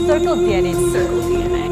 Circle DNA. Circle DNA.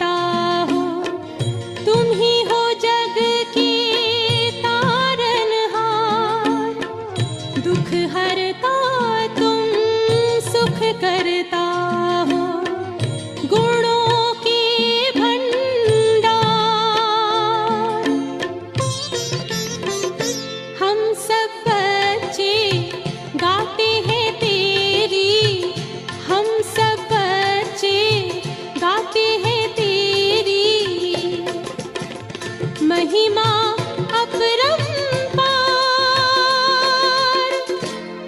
बनता हो, तुम ही हो जग की तारनहार। दुख हरता तुम सुख करता हो, गुणों की भंडार। हम सब बच्चे गाते हैं तेरी, हम सब बच्चे गाते हैं तेरी महिमा अपरंपार।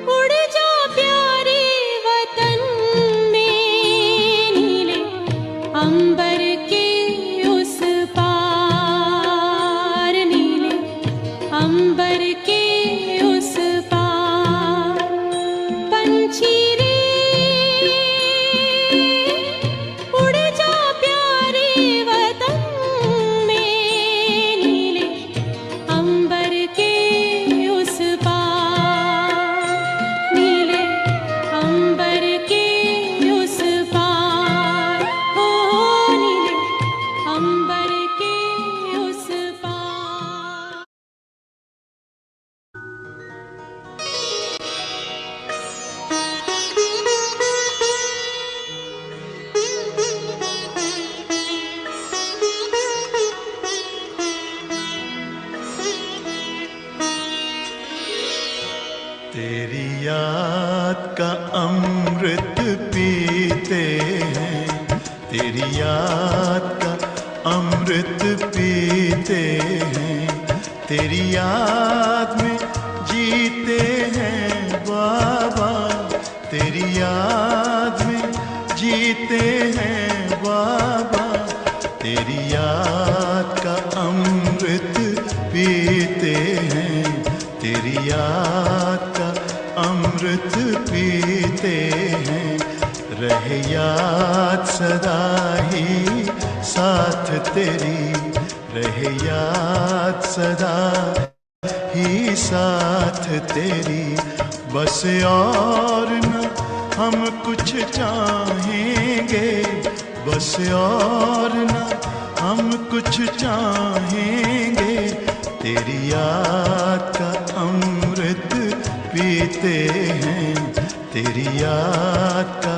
उड़ जा प्यारे वतन में, नीले अंबर के उस पार, नीले अंबर के उस पार। पंछी रे उड़ जा प्यारे वतन में, नीले अंबर के उस पार, नीले अंबर के उस पार। हो नीले अंबर के उस पार। तेरी याद का अमृत पीते हैं, तेरी याद का अमृत पीते हैं। तेरी याद में जीते हैं बाबा, तेरी याद में जीते हैं बाबा। तेरी याद का अमृत पीते हैं, तेरी याद का अमृत पीते हैं। रहे याद सदा ही साथ तेरी, रहे याद सदा ही साथ तेरी। बस और न हम कुछ चाहेंगे, बस और न हम कुछ चाहेंगे। तेरी याद का अमृत पीते हैं, तेरी याद का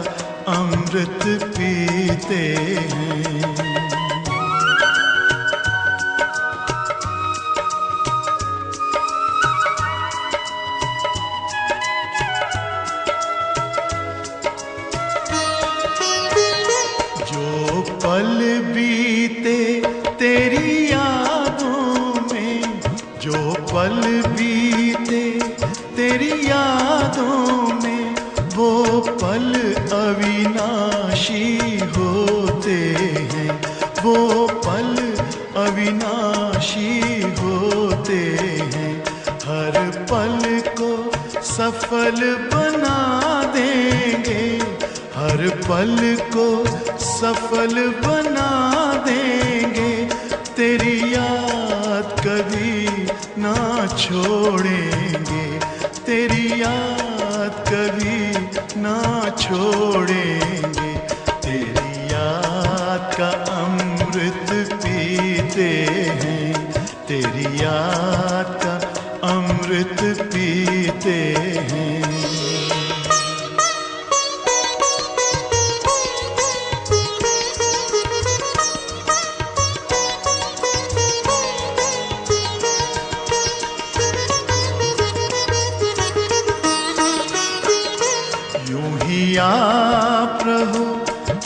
अमृत पीते हैं। जो पल बीते तेरी यादों में, जो पल बीते तेरी यादों में, वो पल अविनाशी होते हैं, वो पल अविनाशी होते हैं। हर पल को सफल बना देंगे, हर पल को सफल बना देंगे। तेरी याद कभी ना छोड़ेंगे, तेरी याद कभी ना छोड़ेंगे। तेरी याद का अमृत पीते हैं, तेरी याद का अमृत पीते हैं। यूं ही आप रहो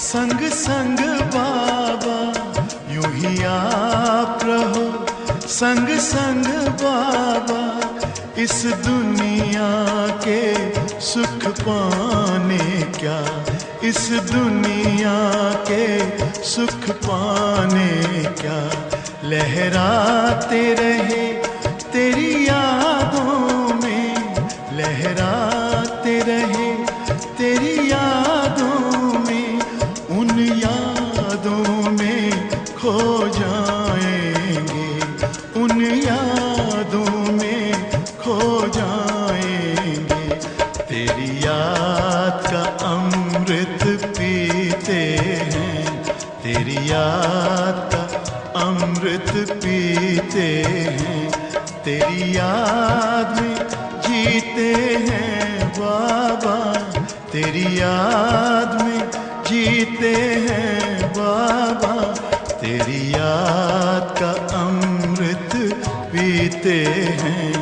संग संग बाबा, यूं ही आप रहो संग संग बाबा। इस दुनिया के सुख पाने क्या, इस दुनिया के सुख पाने क्या। लहराते रहे तेरी यादों में, लहराते रहे तेरी यादों में। उन यादों में खो जाएंगे, उन यादों में खो जाएंगे। तेरी याद का अमृत पीते हैं, तेरी याद अमृत पीते हैं, तेरी याद में जीते हैं बाबा, तेरी याद में जीते हैं बाबा, तेरी याद का अमृत पीते हैं,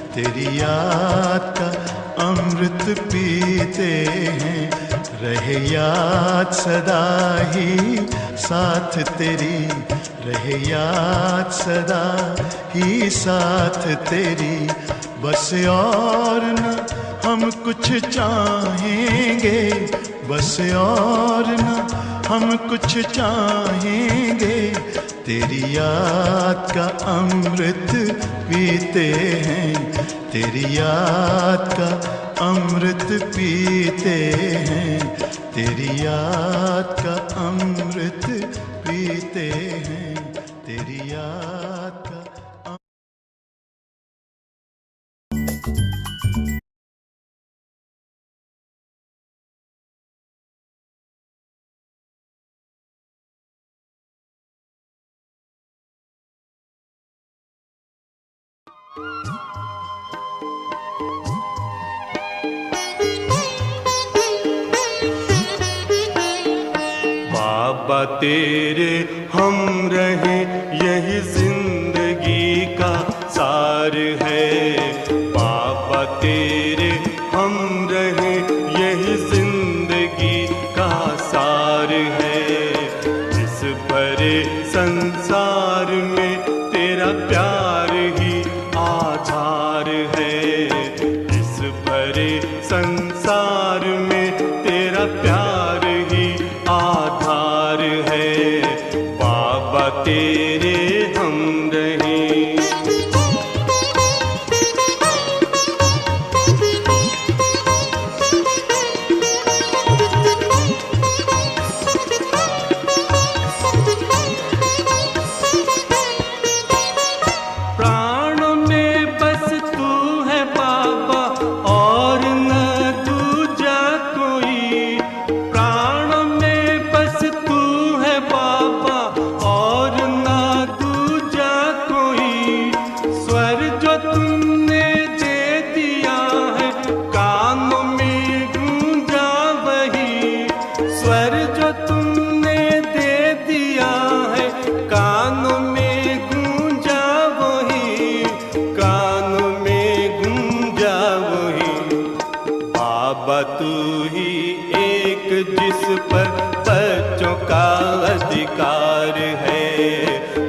तेरी याद का अमृत पीते हैं। रहे याद सदा ही साथ तेरी, रहे याद सदा ही साथ तेरी, बस और न हम कुछ चाहेंगे, बस और न हम कुछ चाहेंगे, तेरी याद का अमृत पीते हैं, तेरी याद का अमृत पीते हैं, तेरी याद का अमृत पीते हैं, तेरी याद का बाबा तेरे हम रहे यही जिंदगी का सार है, बाबा तेरे हम रहे यही जिंदगी का सार है, इस भरे संसार में तेरा प्यार ही आधार है, इस भरे संसार में तेरा प्यार ही आधार है, बाबा तेरे हम रहे। प्राणों में बस तू है बाबा और न दूजा कोई, प्राणों में बस तू है बाबा और न दूजा कोई, स्वर जो तुमने दे दिया है कानों में गूंजा वही, स्वर जो तुमने दे दिया है कानों में गूंजा वही, कानों में गूंजा वही, बाबा तू ही एक जिस पर बच्चों का अधिकार है,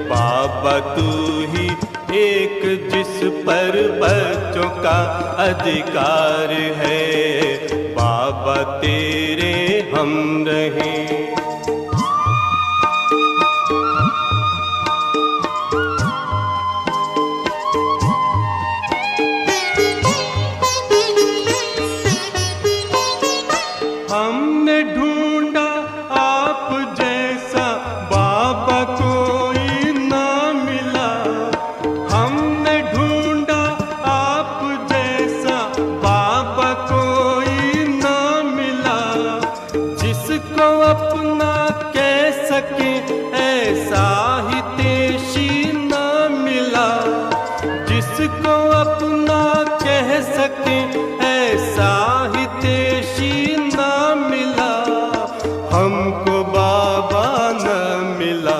बाबा तू ही एक जिस पर बच्चों का अधिकार है, बाबा तेरे हम रहे। हमने ढूंढा आप जैसा बाबा कोई ना मिला, हमने ढूंढा आप जैसा बाबा कोई ना मिला, जिसको अपना कह सके ऐसा ही तेशी ना मिला, जिसको अपना कह सके ऐसा ही तेशी ना मिला, हमको बाबा न मिला,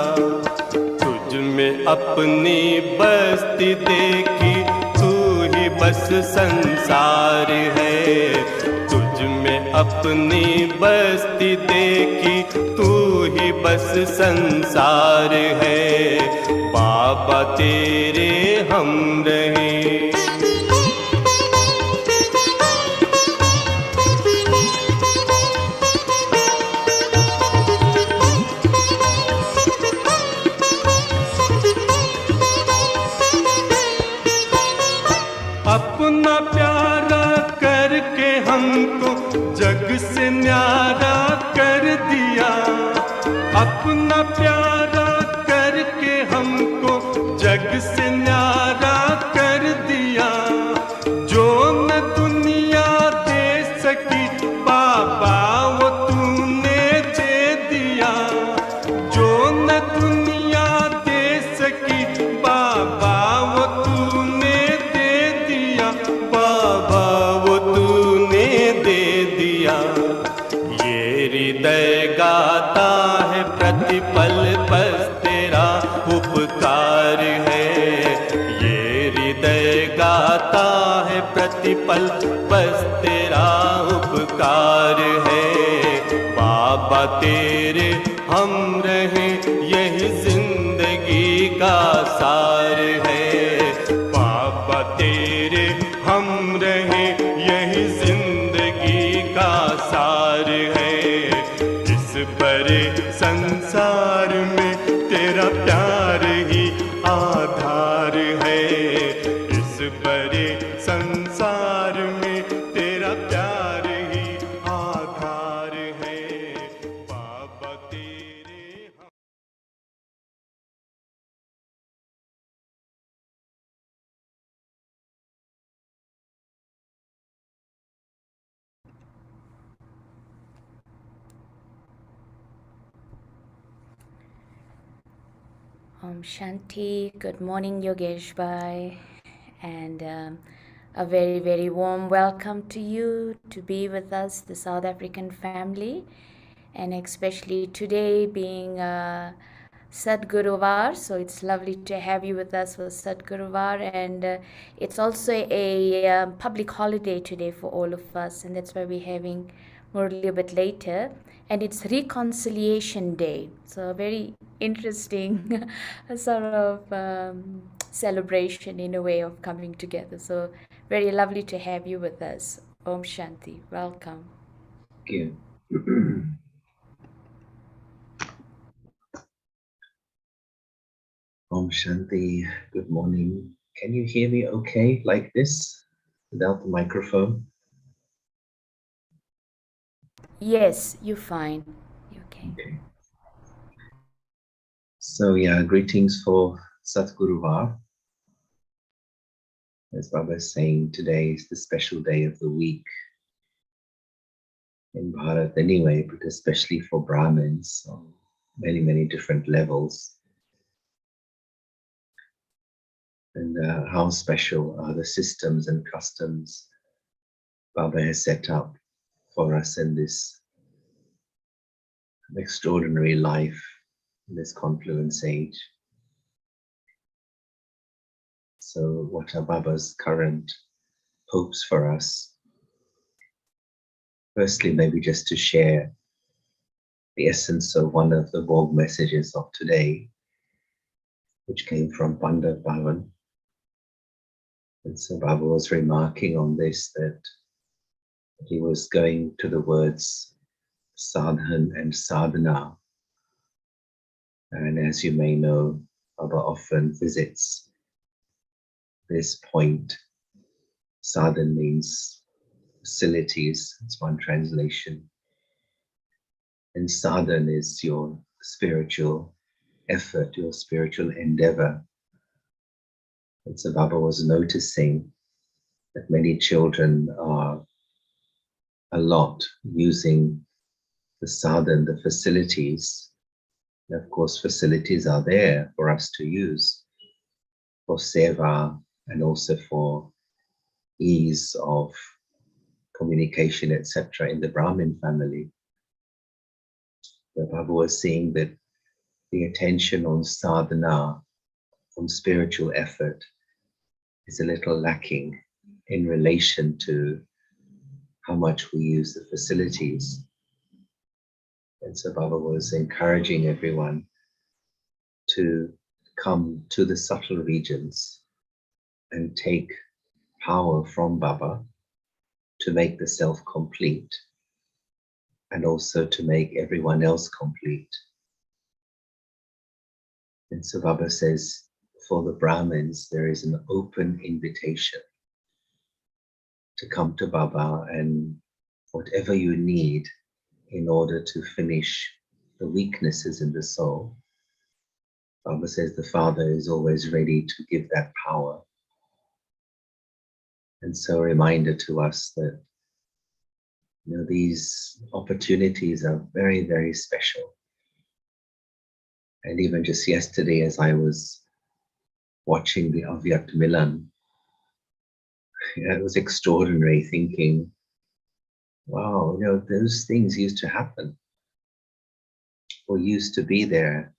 तुझ में अपनी बस्ती देखी तू ही बस संसार है, तुझ में अपनी बस्ती देखी तू ही बस संसार है, बाबा तेरे हम रहे। अपना प्यारा करके हमको जग से न्यारा कर दिया, अपना प्यारा करके हमको जग से न्यारा कर दिया, बस तेरा उपकार है। ये हृदय गाता है प्रतिपल बस तेरा उपकार है। बाबा तेरे हम रहे यही जिंदगी का सार है। बाबा तेरे हम रहे यही जिंदगी का सार है। इस बड़े संसार में तेरा प्यार ही आधार है। इस बड़े संसार में तेरा प्यार ही आधार है। बाबा तेरे हम Om Shanti. Good morning, Yogesh Bhai, and a very, very warm welcome to you to be with us, the South African family, and especially today being Sadguruvar. So it's lovely to have you with us for Sadguruvar, and it's also a public holiday today for all of us, and that's why we're having Murli a bit later. And it's Reconciliation Day, so a very interesting sort of celebration in a way of coming together. So very lovely to have you with us. Om Shanti. Welcome. Thank you. Om Shanti, good morning. Can you hear me okay like this without the microphone? Yes, you're fine. You're okay. Okay. So yeah, greetings for Satguruvar. As Baba is saying, today is the special day of the week in Bharat anyway, but especially for Brahmins on many, many different levels. And how special are the systems and customs Baba has set up for us in this extraordinary life, in this confluence age. So what are Baba's current hopes for us? Firstly, maybe just to share the essence of one of the Vogue messages of today, which came from Pandit Bhavan. And so Baba was remarking on this, that he was going to the words sadhan and sadhana. And as you may know, Baba often visits this point. Sadhan means facilities, it's one translation. And sadhan is your spiritual effort, your spiritual endeavor. And so Baba was noticing that many children are a lot using the sadhan, the facilities. And of course, facilities are there for us to use for seva and also for ease of communication, etc. in the Brahmin family. But Baba was seeing that the attention on sadhana, on spiritual effort, is a little lacking in relation to how much we use the facilities. And so Baba was encouraging everyone to come to the subtle regions and take power from Baba to make the self complete and also to make everyone else complete. And so Baba says, for the Brahmins, there is an open invitation to come to Baba, and whatever you need in order to finish the weaknesses in the soul, Baba says the Father is always ready to give that power. And so a reminder to us that these opportunities are very, very special. And even just yesterday, as I was watching the Avyakt Milan, it was extraordinary, thinking, wow, those things used to happen or used to be there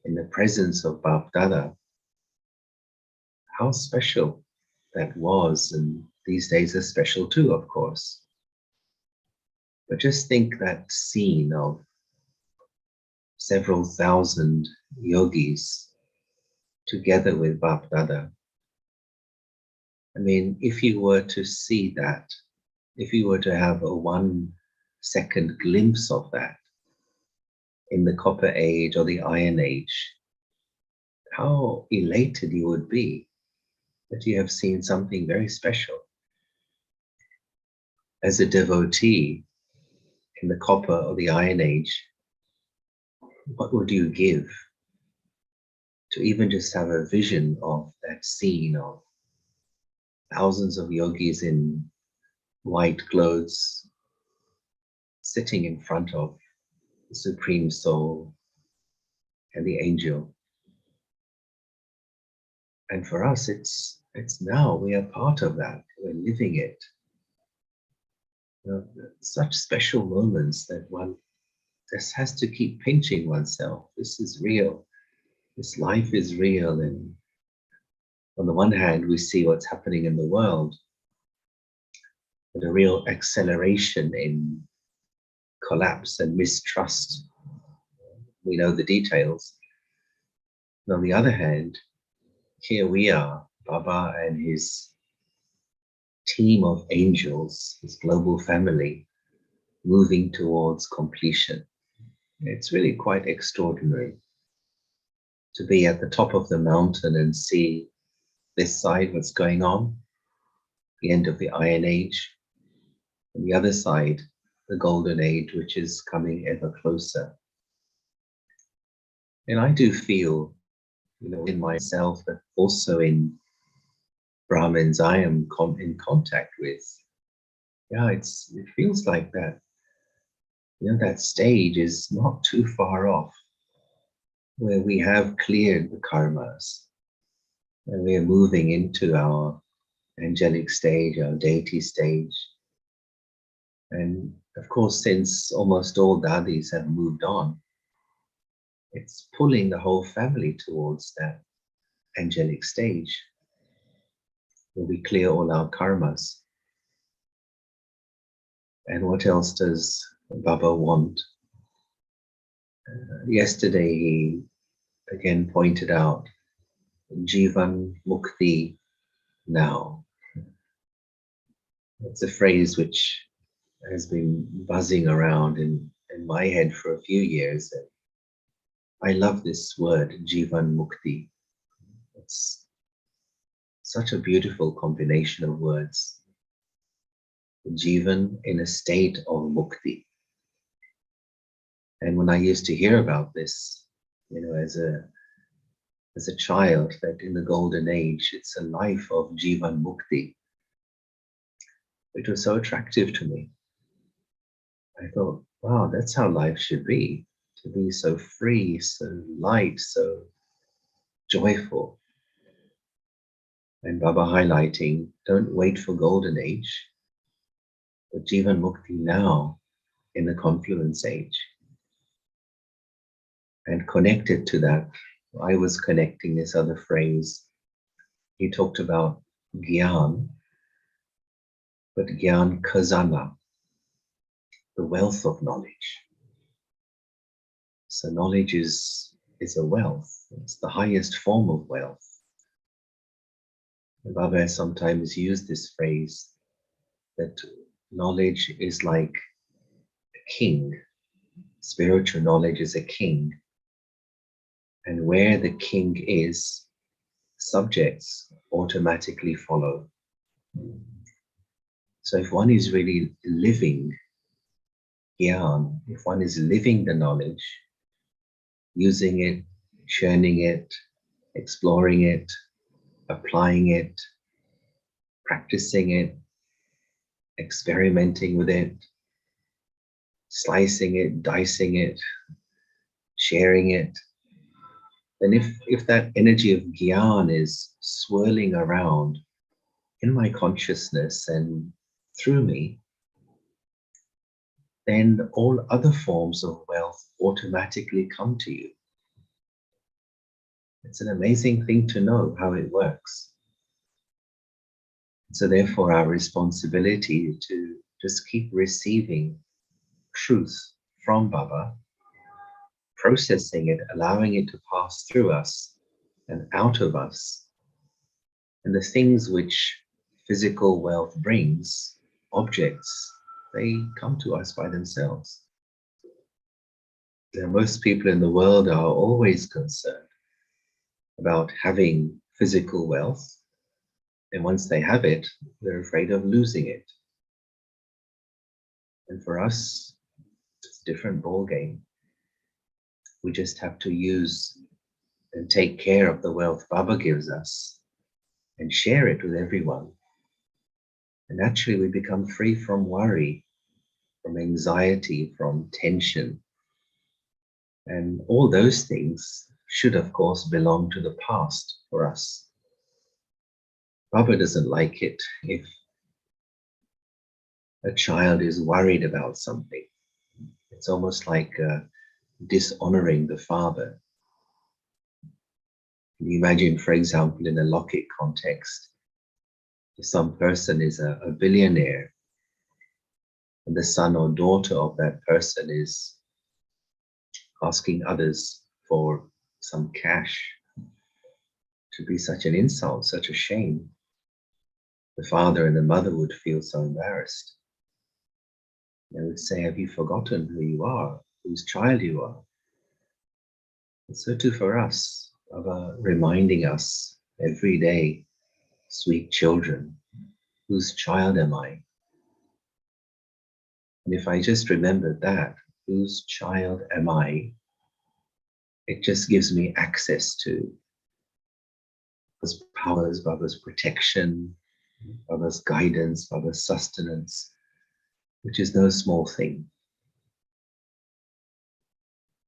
in the presence of Bap Dada, how special that was, and these days are special too, of course. But just think that scene of several thousand yogis together with Bap Dada. I mean, if you were to see that, if you were to have a 1 second glimpse of that in the Copper Age or the Iron Age, how elated you would be that you have seen something very special. As a devotee in the Copper or the Iron Age, what would you give to even just have a vision of that scene of thousands of yogis in white clothes sitting in front of the Supreme Soul and the angel? And for us, it's now. We are part of that. We're living it. You know, such special moments that one just has to keep pinching oneself. This is real. This life is real. And on the one hand, we see what's happening in the world, but a real acceleration in collapse and mistrust. We know the details. And on the other hand, here we are, Baba and his team of angels, his global family, moving towards completion. It's really quite extraordinary to be at the top of the mountain and see this side what's going on, the end of the Iron Age, and the other side, the Golden Age, which is coming ever closer. And I do feel, you know, in myself, but also in Brahmins I am in contact with. Yeah, it feels like that. You know, that stage is not too far off, where we have cleared the karmas and we are moving into our angelic stage, our deity stage. And of course, since almost all dadis have moved on, it's pulling the whole family towards that angelic stage, where we clear all our karmas. And what else does Baba want? Yesterday, he again pointed out Jivan Mukti now. It's a phrase which has been buzzing around in my head for a few years. I love this word, Jivan Mukti. It's such a beautiful combination of words. Jivan in a state of mukti. And when I used to hear about this, you know, as a child, that in the golden age, it's a life of Jivan Mukti, it was so attractive to me. I thought, wow, that's how life should be, to be so free, so light, so joyful. And Baba highlighting, don't wait for golden age, but Jivan Mukti now in the confluence age. And connected to that, I was connecting this other phrase. He talked about Gyan, but Gyan Khazana, the wealth of knowledge. So knowledge is a wealth. It's the highest form of wealth. And Baba has sometimes used this phrase that knowledge is like a king. Spiritual knowledge is a king. And where the king is, subjects automatically follow. So if one is really living Gyan, if one is living the knowledge, using it, churning it, exploring it, applying it, practicing it, experimenting with it, slicing it, dicing it, sharing it, then if that energy of Gyan is swirling around in my consciousness and through me, then all other forms of wealth automatically come to you. It's an amazing thing to know how it works. So therefore our responsibility is to just keep receiving truth from Baba, processing it, allowing it to pass through us and out of us. And the things which physical wealth brings, objects, they come to us by themselves. And most people in the world are always concerned about having physical wealth. And once they have it, they're afraid of losing it. And for us, it's a different ballgame. We just have to use and take care of the wealth Baba gives us and share it with everyone. And naturally we become free from worry, from anxiety, from tension. And all those things should, of course, belong to the past for us. Baba doesn't like it if a child is worried about something. It's almost like dishonoring the father. Can you imagine, for example, in a Lokik context, if some person is a billionaire and the son or daughter of that person is asking others for some cash, to be such an insult, such a shame. The father and the mother would feel so embarrassed. They would say, have you forgotten who you are, whose child you are? And so too for us, Baba reminding us every day, sweet children, whose child am I? And if I just remember that, whose child am I? It just gives me access to Baba's powers, Baba's protection, Baba's guidance, Baba's sustenance, which is no small thing.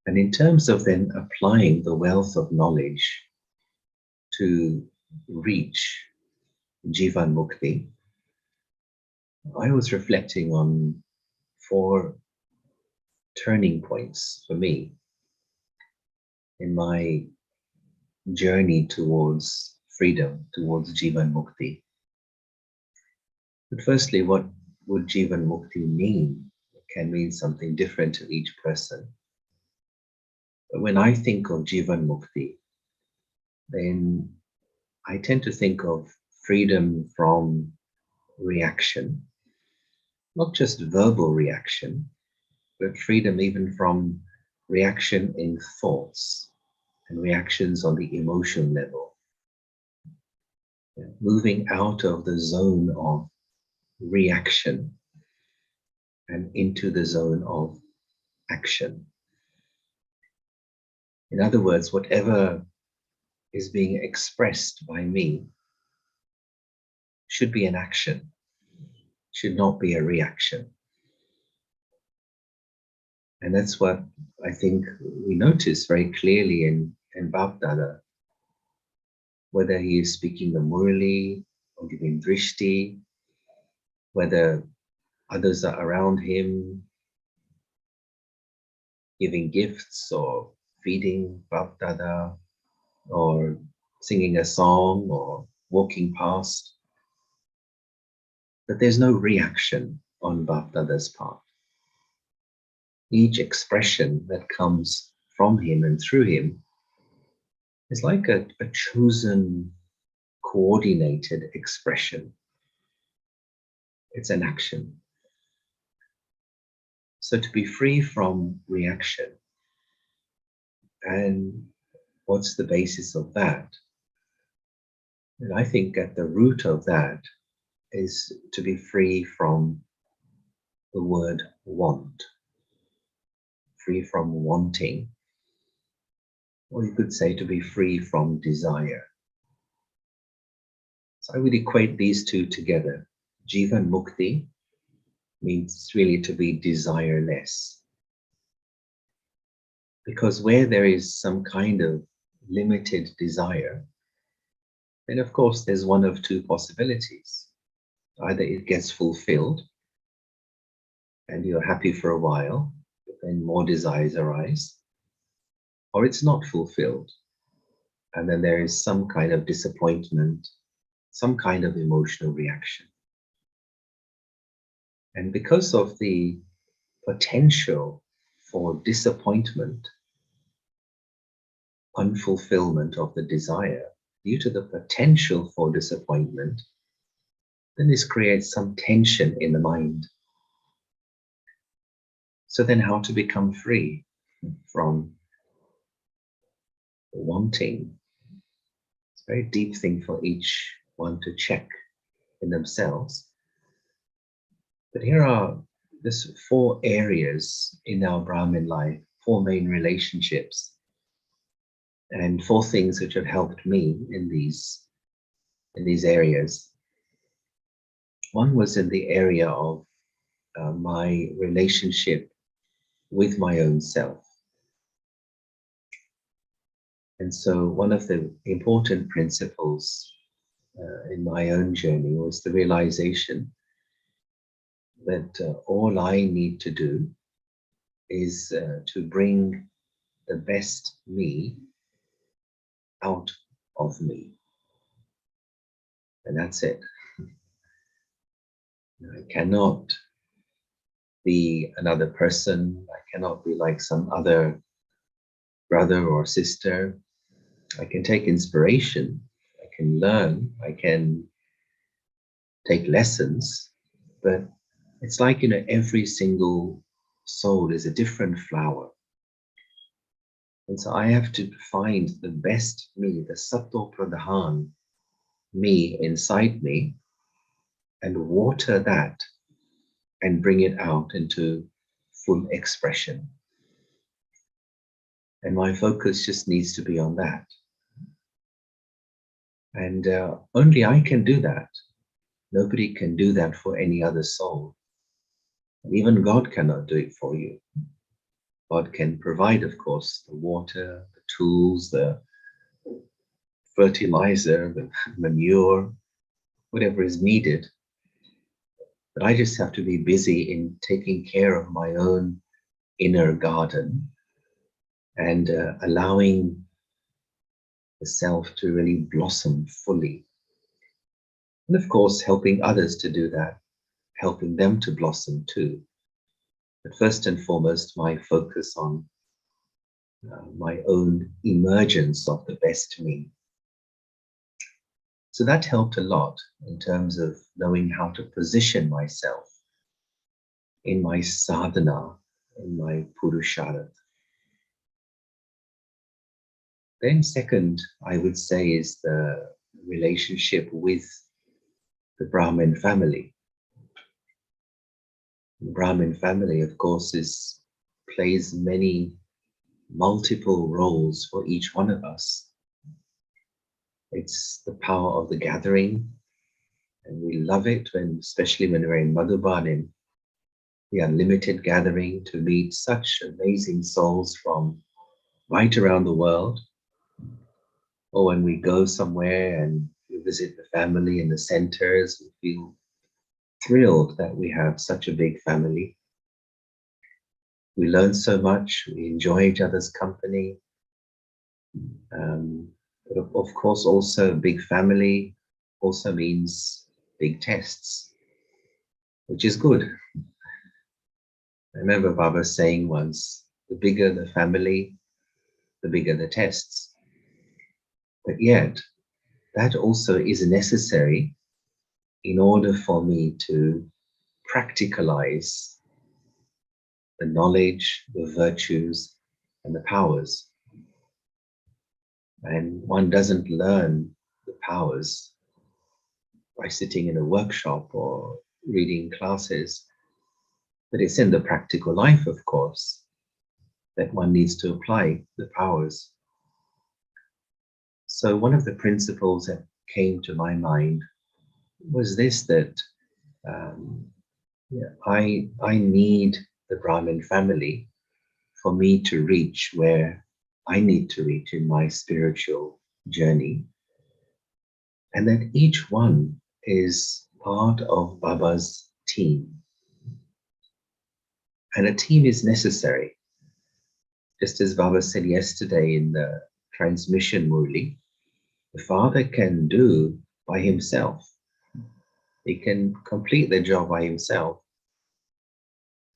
And in terms of then applying the wealth of knowledge to reach Jivan Mukti, I was reflecting on 4 turning points for me in my journey towards freedom, towards Jivan Mukti. But firstly, what would Jivan Mukti mean? It can mean something different to each person. But when I think of Jivan Mukti, then I tend to think of freedom from reaction, not just verbal reaction, but freedom even from reaction in thoughts and reactions on the emotion level. Moving out of the zone of reaction and into the zone of action. In other words, whatever is being expressed by me should be an action, should not be a reaction. And that's what I think we notice very clearly in Bap Dada, whether he is speaking the Murli or giving drishti, whether others are around him giving gifts or feeding Bap Dada or singing a song or walking past, but there's no reaction on Bap Dada's part. Each expression that comes from him and through him is like a chosen, coordinated expression. It's an action. So to be free from reaction, and what's the basis of that? And I think at the root of that is to be free from the word want, free from wanting, or you could say to be free from desire. So I would equate these two together. Jivan Mukti means really to be desireless. Because where there is some kind of limited desire, then of course there's one of 2 possibilities. Either it gets fulfilled and you're happy for a while, but then more desires arise, or it's not fulfilled and then there is some kind of disappointment, some kind of emotional reaction. And because of the potential for disappointment, unfulfillment of the desire, due to the potential for disappointment, then this creates some tension in the mind. So then how to become free from wanting? It's a very deep thing for each one to check in themselves. But here are just 4 areas in our Brahmin life, 4 main relationships, and 4 things which have helped me in these areas. One was in the area of my relationship with my own self. And so one of the important principles in my own journey was the realization that all I need to do is to bring the best me out of me. And that's it. I cannot be another person. I cannot be like some other brother or sister. I can take inspiration. I can learn. I can take lessons. But it's like, every single soul is a different flower. And so I have to find the best me, the Sato Pradhan me inside me, and water that and bring it out into full expression. And my focus just needs to be on that. And only I can do that. Nobody can do that for any other soul. And even God cannot do it for you. God can provide, of course, the water, the tools, the fertilizer, the manure, whatever is needed. But I just have to be busy in taking care of my own inner garden and allowing the self to really blossom fully. And of course, helping others to do that, helping them to blossom too. But first and foremost, my focus on my own emergence of the best me. So that helped a lot in terms of knowing how to position myself in my sadhana, in my purusharth. Then second, I would say, is the relationship with the Brahmin family. The Brahmin family, of course, plays many multiple roles for each one of us. It's the power of the gathering, and we love it especially when we're in Madhuban, in the unlimited gathering, to meet such amazing souls from right around the world. Or when we go somewhere and we visit the family in the centers, we feel thrilled that we have such a big family. We learn so much, we enjoy each other's company. But of course, also a big family also means big tests, which is good. I remember Baba saying once, the bigger the family, the bigger the tests. But yet, that also is necessary in order for me to practicalize the knowledge, the virtues, and the powers. And one doesn't learn the powers by sitting in a workshop or reading classes, but it's in the practical life, of course, that one needs to apply the powers. So one of the principles that came to my mind was this, that I need the Brahmin family for me to reach where I need to reach in my spiritual journey, and that each one is part of Baba's team. And a team is necessary. Just as Baba said yesterday in the transmission, Murli, the Father can do by himself. He can complete the job by himself.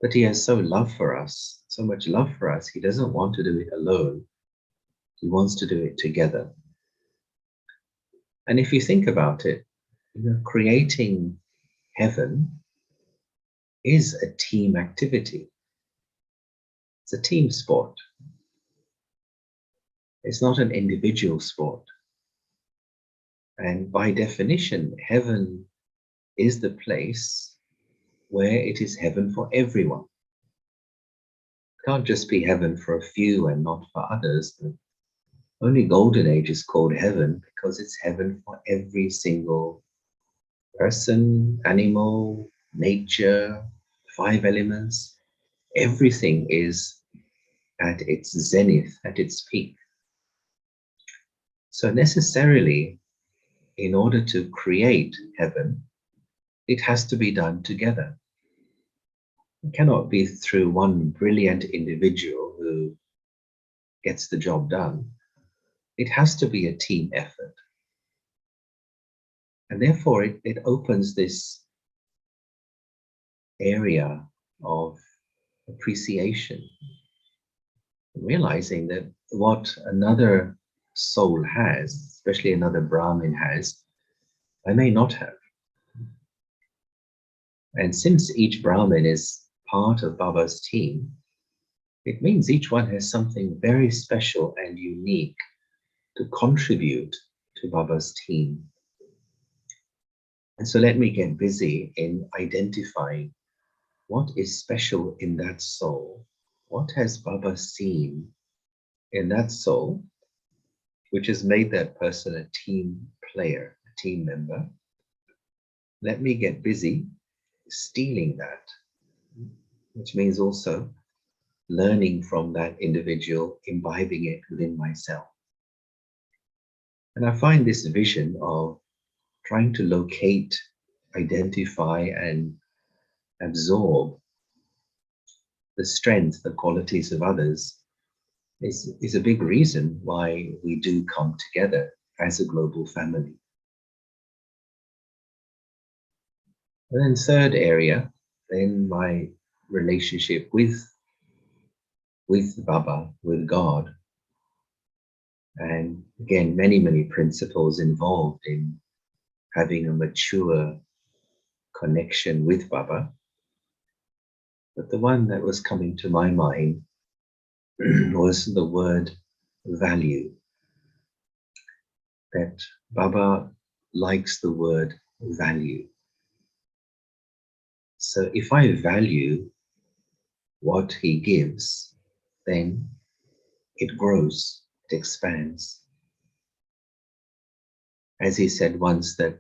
But he has so much love for us, he doesn't want to do it alone. He wants to do it together. And if you think about it, creating heaven is a team activity. It's a team sport. It's not an individual sport. And by definition, heaven is the place where it is heaven for everyone. It can't just be heaven for a few and not for others. The only golden age is called heaven because it's heaven for every single person, animal, nature, 5 elements. Everything is at its zenith, at its peak. So necessarily, in order to create heaven, it has to be done together. It cannot be through one brilliant individual who gets the job done. It has to be a team effort. And therefore, it opens this area of appreciation, realizing that what another soul has, especially another Brahmin has, I may not have. And since each Brahmin is part of Baba's team, it means each one has something very special and unique to contribute to Baba's team. And so let me get busy in identifying what is special in that soul. What has Baba seen in that soul, which has made that person a team player, a team member? Let me get busy stealing that, which means also learning from that individual, imbibing it within myself. And I find this vision of trying to locate, identify, and absorb the strength, the qualities of others is a big reason why we do come together as a global family. And then third area, then my relationship with Baba, with God. And again, many principles involved in having a mature connection with Baba. But the one that was coming to my mind was the word value. That Baba likes the word value. So if I value what he gives, then it grows, it expands. As he said once, that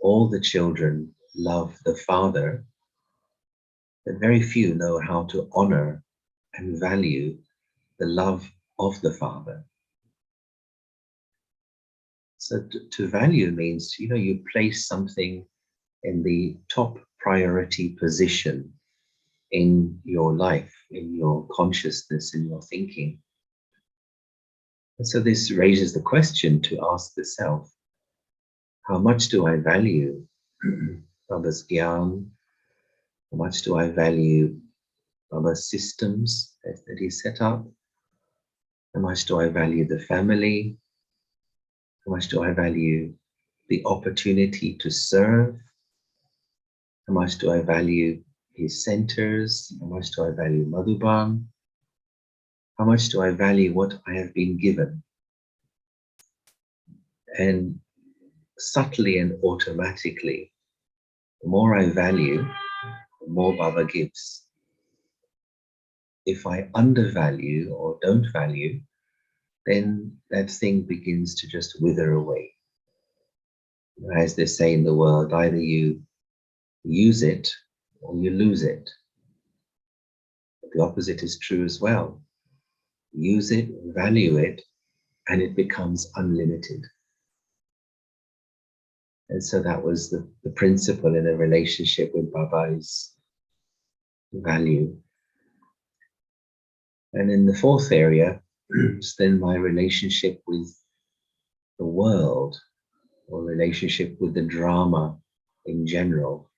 all the children love the father, but very few know how to honor and value the love of the father. So to value means, you place something in the top priority position in your life, in your consciousness, in your thinking. And so this raises the question to ask the self, how much do I value Baba's Gyan? How much do I value Baba's systems that he set up? How much do I value the family? How much do I value the opportunity to serve? How much do I value his centers? How much do I value Madhuban? How much do I value what I have been given? And subtly and automatically, the more I value, the more Baba gives. If I undervalue or don't value, then that thing begins to just wither away. As they say in the world, either you use it or you lose it. But the opposite is true as well. Use it, value it, and it becomes unlimited. And so that was the principle in a relationship with Baba, is value. And in the fourth area, then my relationship with the world, or relationship with the drama in general.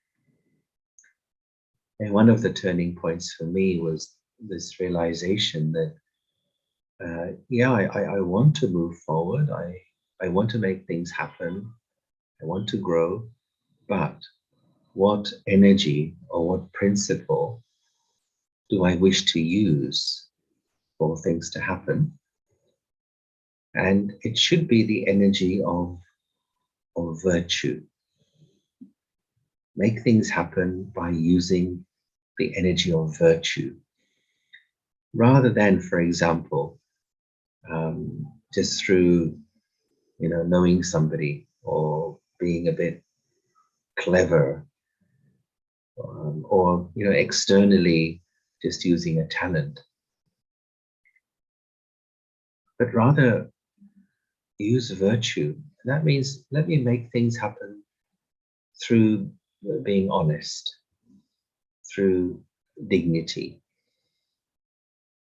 And one of the turning points for me was this realization that, I want to move forward. I want to make things happen. I want to grow, but what energy or what principle do I wish to use for things to happen? And it should be the energy of virtue. Make things happen by using the energy of virtue, rather than, for example, just through, knowing somebody or being a bit clever, or, externally just using a talent, but rather use virtue. That means, let me make things happen through being honest, through dignity,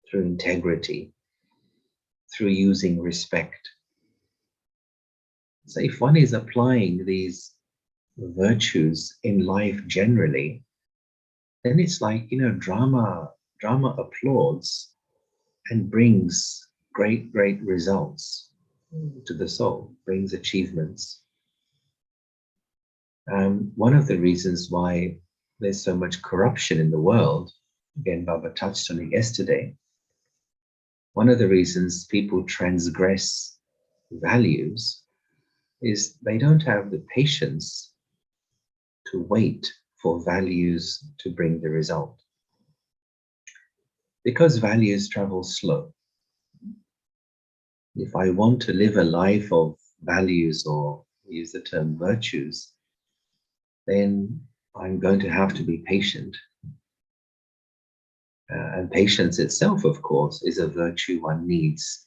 through integrity, through using respect. So if one is applying these virtues in life generally, then it's like, drama applauds and brings great results to the soul, brings achievements. One of the reasons why there's so much corruption in the world, again, Baba touched on it yesterday, one of the reasons people transgress values is they don't have the patience to wait for values to bring the result. Because values travel slow. If I want to live a life of values, or use the term virtues, then I'm going to have to be patient. And patience itself, of course, is a virtue one needs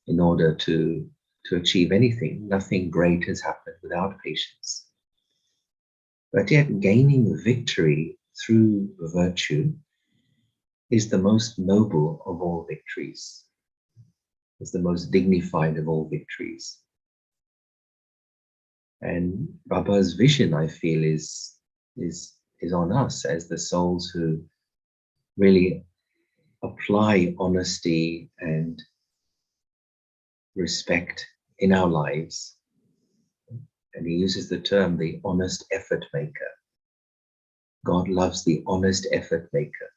in order to achieve anything. Nothing great has happened without patience. But yet gaining victory through virtue is the most noble of all victories. It's the most dignified of all victories. And Baba's vision, I feel, is on us as the souls who really apply honesty and respect in our lives. And he uses the term, the honest effort maker. God loves the honest effort maker.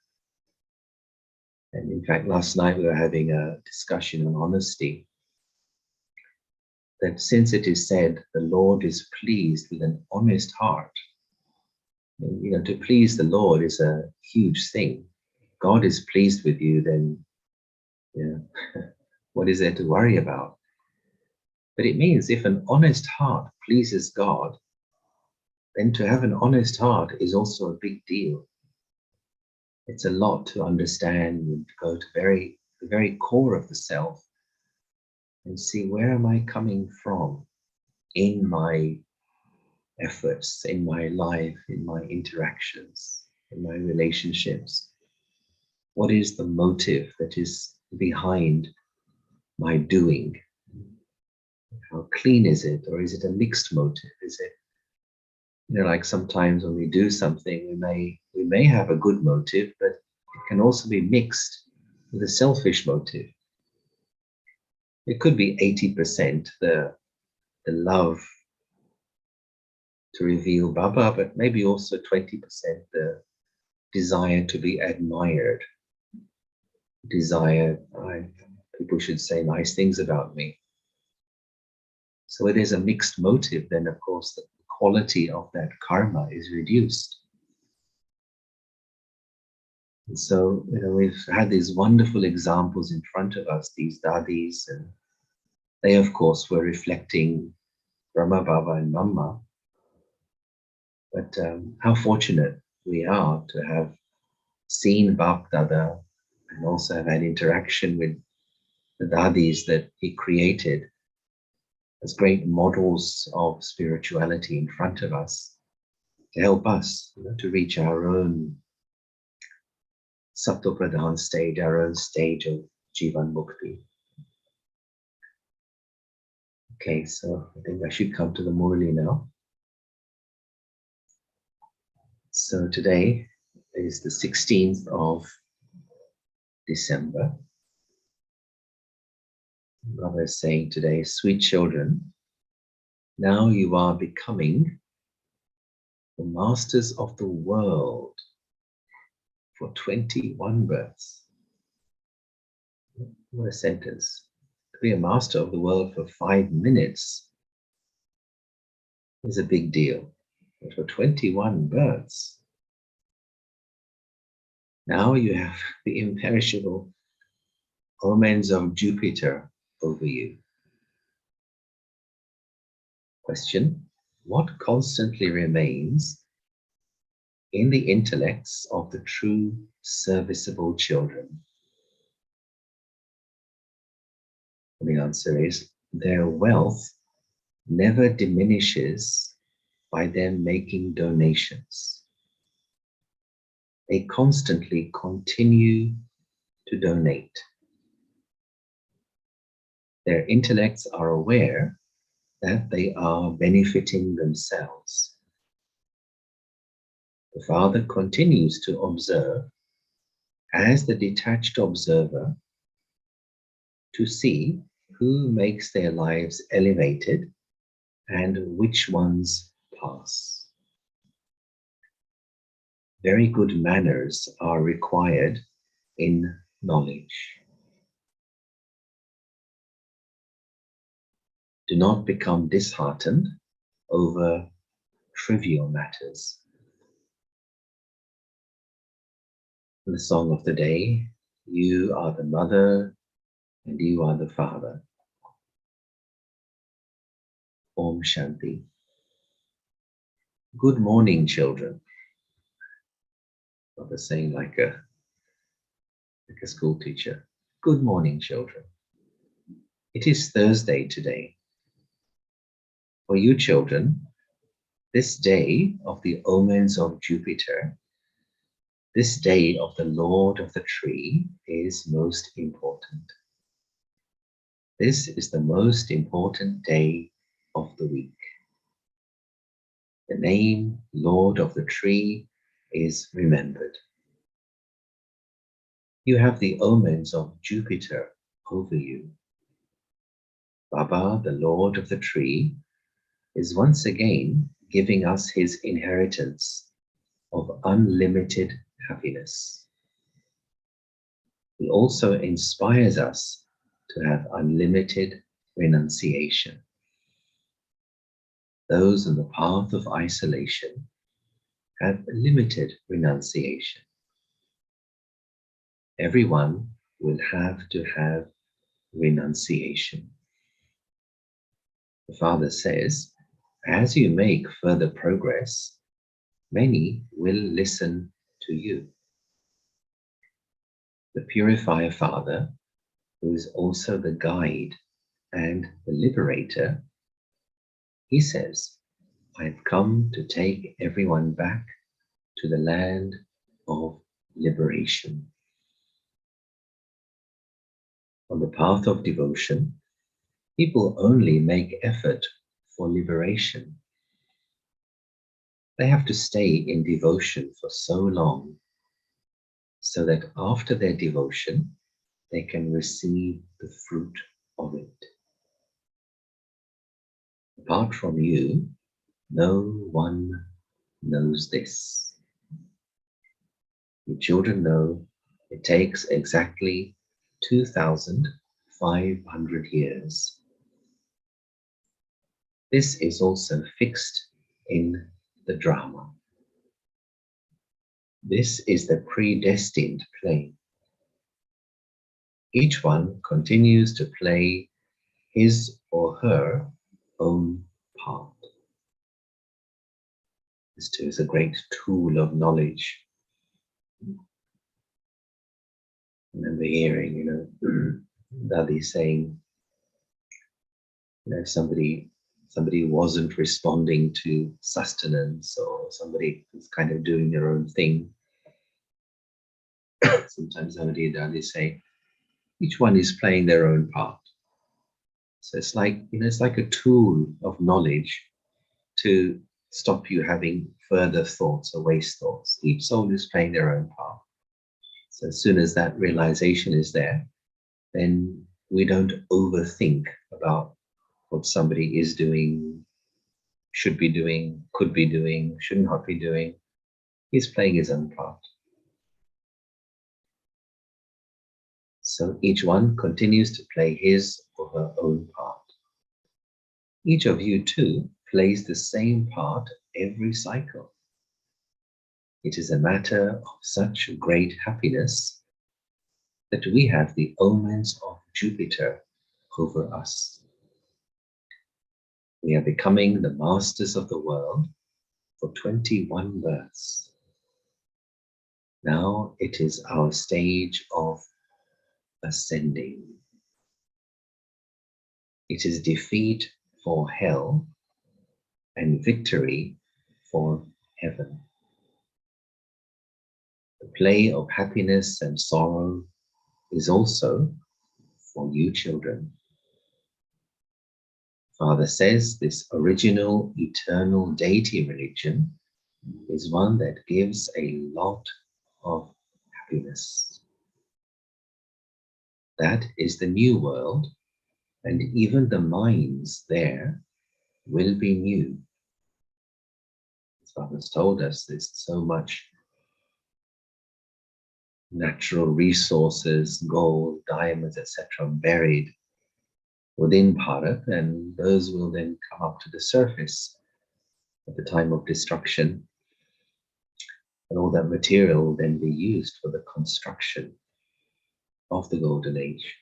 And in fact, last night we were having a discussion on honesty, that since it is said the Lord is pleased with an honest heart, and, to please the Lord is a huge thing. If God is pleased with you, then what is there to worry about? But it means if an honest heart pleases God, then to have an honest heart is also a big deal. It's a lot to understand and go to the very core of the self and see, where am I coming from in my efforts, in my life, in my interactions, in my relationships? What is the motive that is behind my doing? How clean is it? Or is it a mixed motive? Is it, like sometimes when we do something, we may have a good motive, but it can also be mixed with a selfish motive. It could be 80% the love to reveal Baba, but maybe also 20% the desire to be admired, desire people should say nice things about me. So where there's a mixed motive, then of course the quality of that karma is reduced. And so, we've had these wonderful examples in front of us, these dadis, and they, of course, were reflecting Brahma Baba and Mama. But how fortunate we are to have seen Bap Dada and also have had interaction with the dadis that he created as great models of spirituality in front of us, to help us to reach our own Saptopradhan stage, our own stage of Jivan Mukti. Okay, so I think I should come to the Murli now. So today is the 16th of December. Brother is saying today, sweet children, now you are becoming the masters of the world for 21 births. What a sentence. To be a master of the world for 5 minutes is a big deal. But for 21 births, now you have the imperishable omens of Jupiter over you. Question: what constantly remains in the intellects of the true serviceable children? And the answer is their wealth never diminishes by them making donations. They constantly continue to donate. Their intellects are aware that they are benefiting themselves. The Father continues to observe as the detached observer to see who makes their lives elevated and which ones pass. Very good manners are required in knowledge. Do not become disheartened over trivial matters. In the song of the day, you are the mother and you are the father. Om Shanti. Good morning, children. Father saying like a school teacher. Good morning, children. It is Thursday today. For you children, this day of the omens of Jupiter, this day of the Lord of the Tree is most important. This is the most important day of the week. The name Lord of the Tree is remembered. You have the omens of Jupiter over you. Baba, the Lord of the Tree, is once again giving us his inheritance of unlimited happiness. He also inspires us to have unlimited renunciation. Those on the path of isolation have limited renunciation. Everyone will have to have renunciation. The Father says, as you make further progress, many will listen to you. The Purifier Father, who is also the guide and the liberator, he says, I've come to take everyone back to the land of liberation. On the path of devotion, people only make effort for liberation. They have to stay in devotion for so long, so that after their devotion, they can receive the fruit of it. Apart from you, no one knows this. You children know it takes exactly 2,500 years. This is also fixed in the drama. This is the predestined play. Each one continues to play his or her own part. This too is a great tool of knowledge. I remember hearing, Dadi saying, if somebody wasn't responding to sustenance, or somebody was kind of doing their own thing, sometimes somebody and Dadi say, each one is playing their own part. So it's like, it's like a tool of knowledge to stop you having further thoughts or waste thoughts. Each soul is playing their own part. So as soon as that realization is there, then we don't overthink about what somebody is doing, should be doing, could be doing, should not be doing. He's playing his own part. So each one continues to play his or her own part. Each of you too plays the same part every cycle. It is a matter of such great happiness that we have the omens of Jupiter over us. We are becoming the masters of the world for 21 births. Now it is our stage of ascending. It is defeat for hell and victory for heaven. The play of happiness and sorrow is also for you children. Father says this original eternal deity religion is one that gives a lot of happiness. That is the new world, and even the minds there will be new. As Father's told us, there's so much natural resources, gold, diamonds, etc., buried within Bharat, and those will then come up to the surface at the time of destruction, and all that material will then be used for the construction of the Golden Age.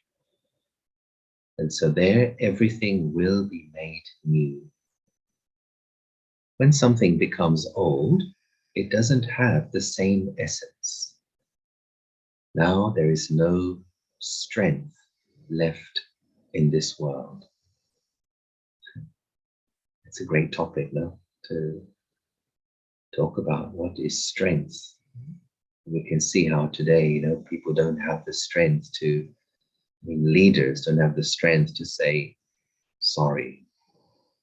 And so there, everything will be made new. When something becomes old, it doesn't have the same essence. Now there is no strength left in this world. It's a great topic now to talk about what is strength. We can see how today, people don't have the strength to, leaders don't have the strength to say, sorry,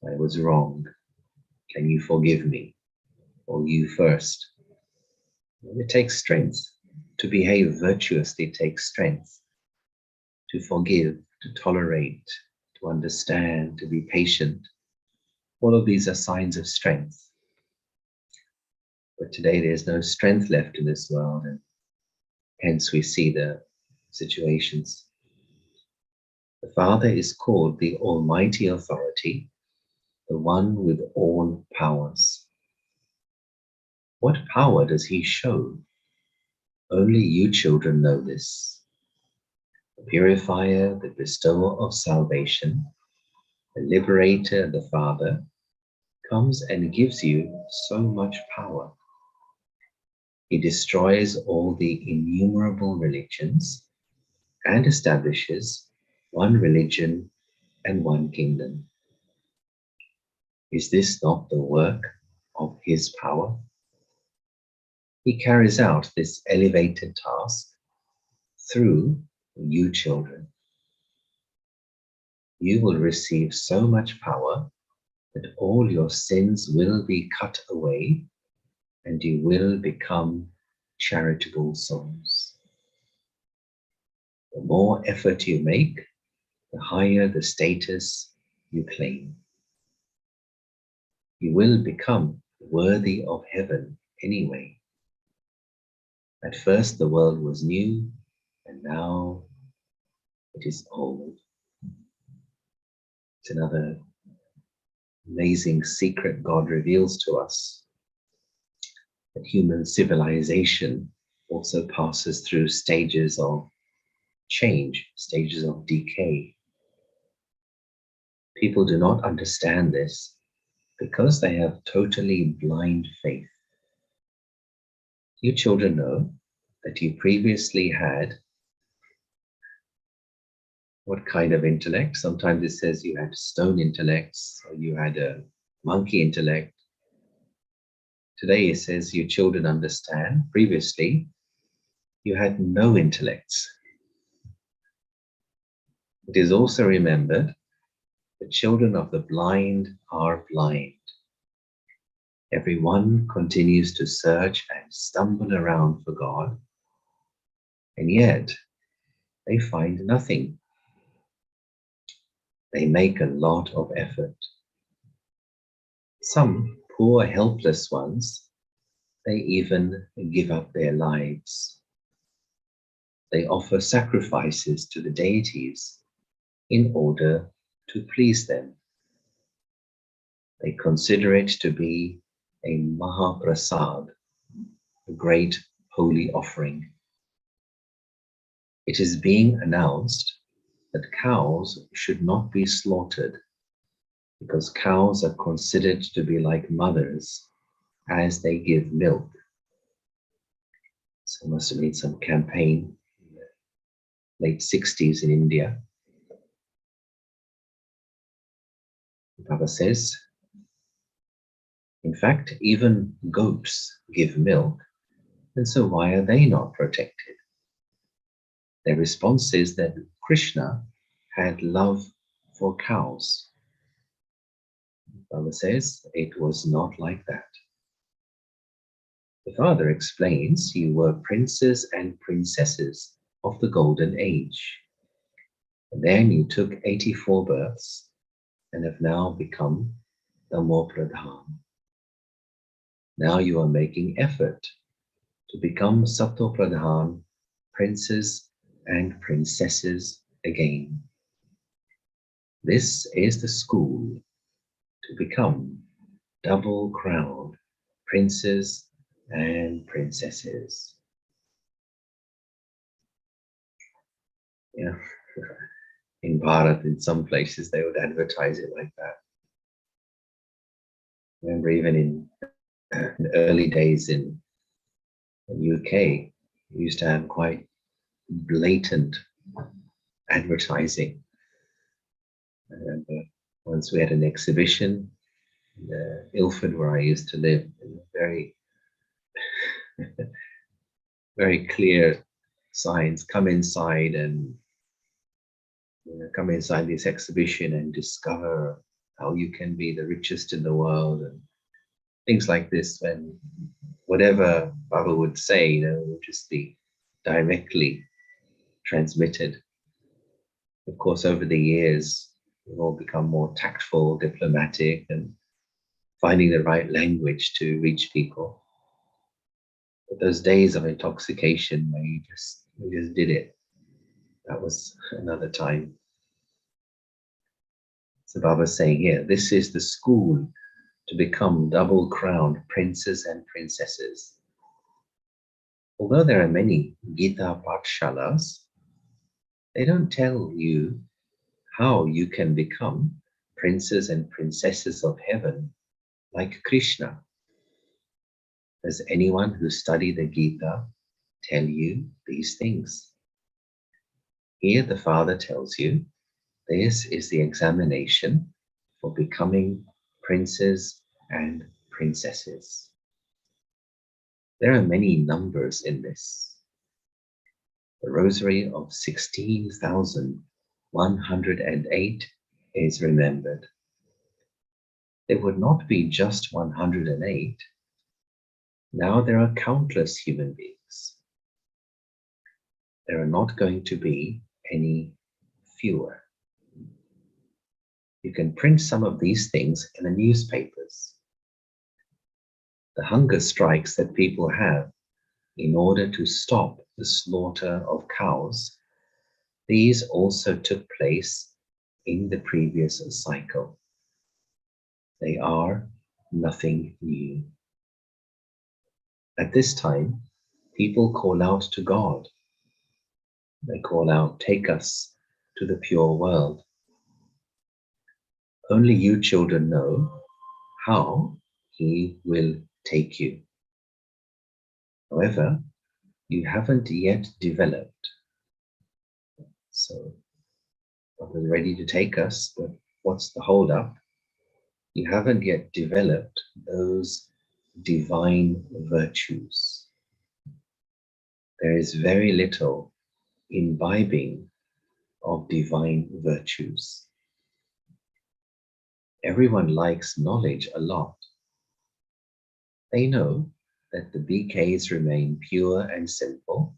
I was wrong. Can you forgive me? Or you first. It takes strength. To behave virtuously takes strength. To forgive, to tolerate, to understand, to be patient. All of these are signs of strength. But today there's no strength left in this world, and hence we see the situations. The Father is called the Almighty Authority, the one with all powers. What power does he show? Only you children know this. The purifier, the bestower of salvation, the liberator, the Father, comes and gives you so much power. He destroys all the innumerable religions and establishes one religion and one kingdom. Is this not the work of his power? He carries out this elevated task through you children. You will receive so much power that all your sins will be cut away and you will become charitable souls. The more effort you make, the higher the status you claim. You will become worthy of heaven anyway. At first the world was new, and now it is old. It's another amazing secret God reveals to us, that human civilization also passes through stages of change, stages of decay. People do not understand this because they have totally blind faith. You children know that you previously had what kind of intellect? Sometimes it says you had stone intellects, or you had a monkey intellect. Today it says you children understand. Previously, you had no intellects. It is also remembered The children of the blind are blind. Everyone continues to search and stumble around for God, and yet they find nothing. They make a lot of effort. Some poor, helpless ones, they even give up their lives. They offer sacrifices to the deities in order to please them. They consider it to be a Mahaprasad, a great holy offering. It is being announced that cows should not be slaughtered because cows are considered to be like mothers as they give milk. So must have been some campaign in the late 60s in India. Baba says, in fact, even goats give milk, and so why are they not protected? Their response is that Krishna had love for cows. Baba says it was not like that. The father explains you were princes and princesses of the golden age. And then you took 84 births and have now become Dhammo Pradhan. Now you are making effort to become Sapto Pradhan, princes and princesses again. This is the school to become double-crowned princes and princesses. Yeah. In Bharat, in some places, they would advertise it like that. I remember even in the early days in the UK, we used to have quite blatant advertising. I remember once we had an exhibition in Ilford, where I used to live, very, very clear signs, come inside and come inside this exhibition and discover how you can be the richest in the world and things like this. When whatever Baba would say, would just be directly transmitted. Of course, over the years, we've all become more tactful, diplomatic, and finding the right language to reach people. But those days of intoxication, we just did it. That was another time. So Baba's saying here, this is the school to become double-crowned princes and princesses. Although there are many Gita Pathshalas, they don't tell you how you can become princes and princesses of heaven like Krishna. Does anyone who studied the Gita tell you these things? Here the Father tells you, this is the examination for becoming princes and princesses. There are many numbers in this. The rosary of 16,108 is remembered. There would not be just 108. Now there are countless human beings. There are not going to be any fewer. You can print some of these things in the newspapers. The hunger strikes that people have in order to stop the slaughter of cows, these also took place in the previous cycle. They are nothing new. At this time, people call out to God. They call out, take us to the pure world. Only you children know how He will take you. However, you haven't yet developed. So, God is ready to take us, but what's the hold up? You haven't yet developed those divine virtues. There is very little imbibing of divine virtues. Everyone likes knowledge a lot. They know that the BKs remain pure and simple,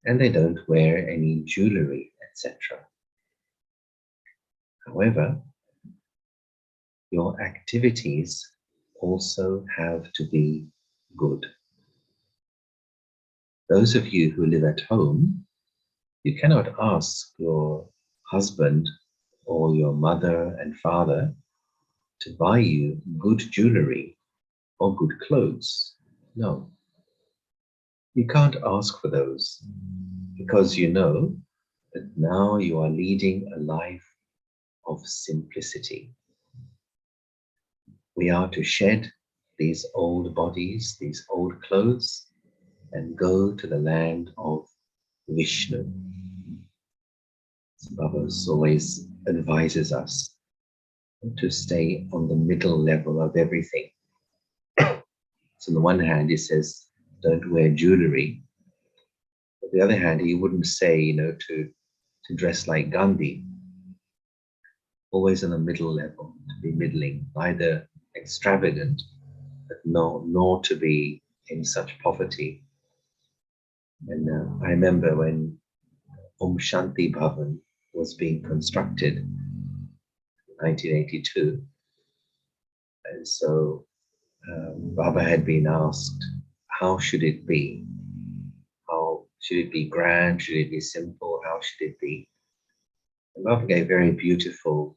and they don't wear any jewelry, etc. However, your activities also have to be good. Those of you who live at home, you cannot ask your husband or your mother and father to buy you good jewelry or good clothes. No, you can't ask for those because you know that now you are leading a life of simplicity. We are to shed these old bodies, these old clothes, and go to the land of Vishnu. Baba always advises us to stay on the middle level of everything. So on the one hand, he says, don't wear jewelry. On the other hand, he wouldn't say, to dress like Gandhi. Always on the middle level, to be middling, neither extravagant, but nor to be in such poverty. And I remember when Shanti Bhavan was being constructed in 1982. And so Baba had been asked, how should it be? How should it be grand? Should it be simple? How should it be? And Baba gave a very beautiful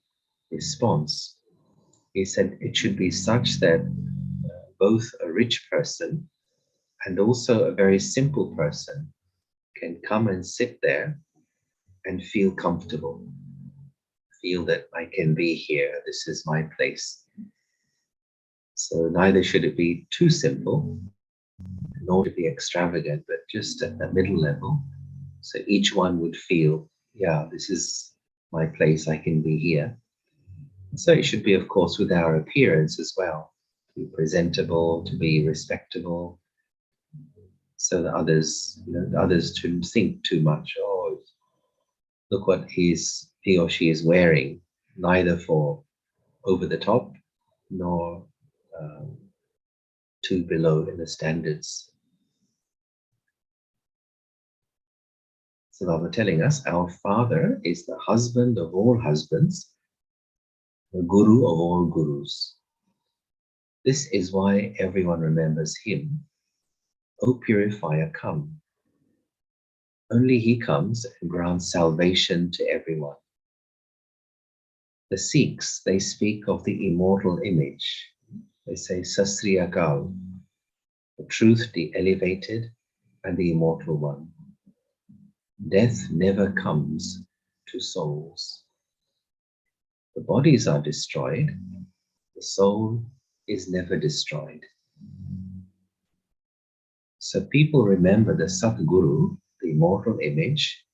response. He said it should be such that both a rich person and also a very simple person can come and sit there and feel comfortable, feel that I can be here, this is my place. So neither should it be too simple, nor to be extravagant, but just at the middle level. So each one would feel, yeah, this is my place, I can be here. So it should be, of course, with our appearance as well, to be presentable, to be respectable, so that others shouldn't think too much. Oh, look what he or she is wearing, neither for over the top nor too below in the standards. So Baba telling us, our Father is the husband of all husbands, the Guru of all gurus. This is why everyone remembers him. O purifier, come. Only he comes and grants salvation to everyone. The Sikhs, they speak of the immortal image. They say Sasri Akal, the truth, the elevated, and the immortal one. Death never comes to souls. The bodies are destroyed, the soul is never destroyed. So people remember the Satguru, the immortal image,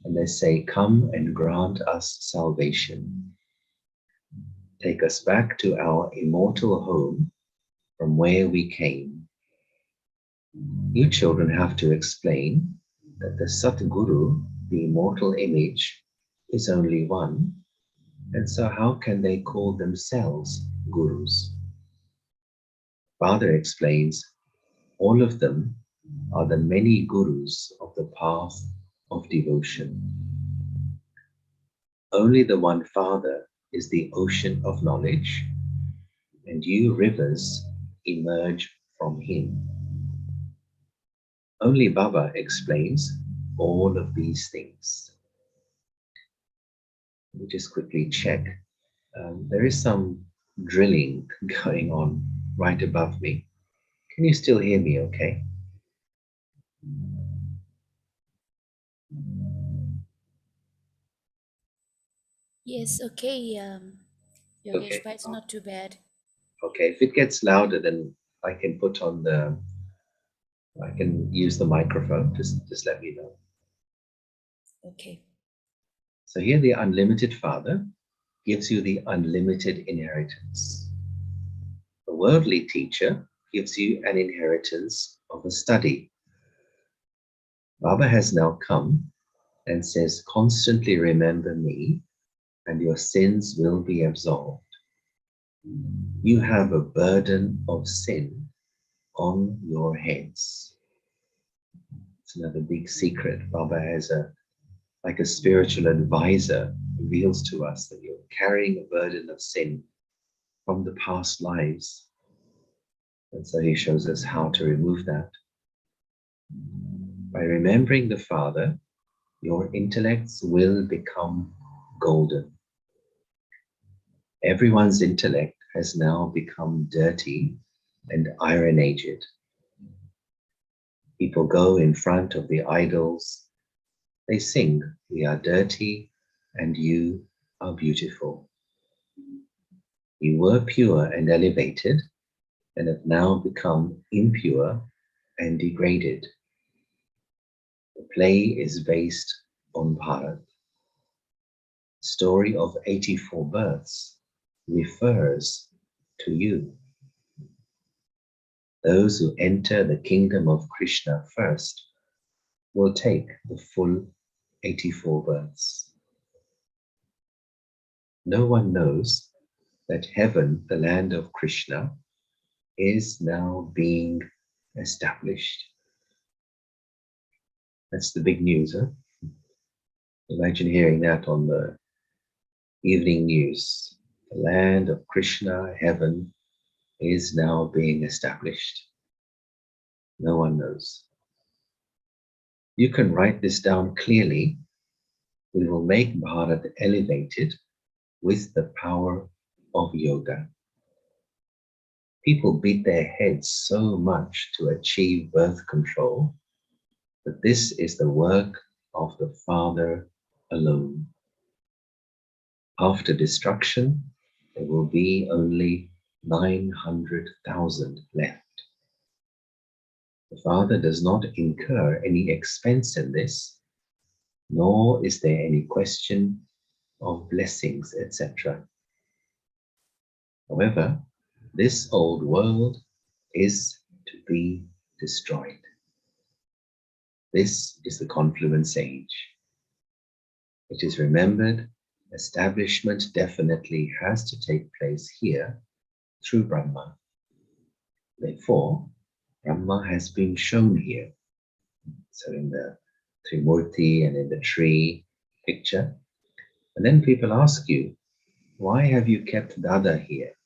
and they say, come and grant us salvation. Take us back to our immortal home from where we came. You children have to explain that the Satguru, the immortal image, is only one, and so how can they call themselves gurus? Father explains, all of them are the many gurus of the path of devotion. Only the one Father is the ocean of knowledge, and you rivers emerge from him. Only Baba explains all of these things. Let me just quickly check. There is some drilling going on right above me. Can you still hear me okay? Yes, okay, Yogesh, Okay. but it's not too bad. Okay, if it gets louder, then I can I can use the microphone. Just let me know. Okay. So here the unlimited Father gives you the unlimited inheritance. The worldly teacher gives you an inheritance of a study. Baba has now come and says, constantly remember me and your sins will be absolved. You have a burden of sin on your heads. It's another big secret. Baba has like a spiritual advisor, reveals to us that you're carrying a burden of sin from the past lives. And so he shows us how to remove that. By remembering the Father, your intellects will become golden. Everyone's intellect has now become dirty and iron-aged. People go in front of the idols. They sing, "We are dirty and you are beautiful." You were pure and elevated and have now become impure and degraded. The play is based on Bharat. The story of 84 births refers to you. Those who enter the kingdom of Krishna first will take the full 84 births. No one knows that heaven, the land of Krishna, is now being established. That's the big news, huh? Imagine hearing that on the evening news. The land of Krishna, heaven, is now being established. No one knows. You can write this down clearly. We will make Bharat elevated with the power of yoga. People beat their heads so much to achieve birth control, but this is the work of the Father alone. After destruction, there will be only 900,000 left. The Father does not incur any expense in this, nor is there any question of blessings, etc. However, this old world is to be destroyed. This is the confluence age. It is remembered, establishment definitely has to take place here through Brahma. Therefore, Brahma has been shown here. So in the Trimurti and in the tree picture. And then people ask you, why have you kept Dada here?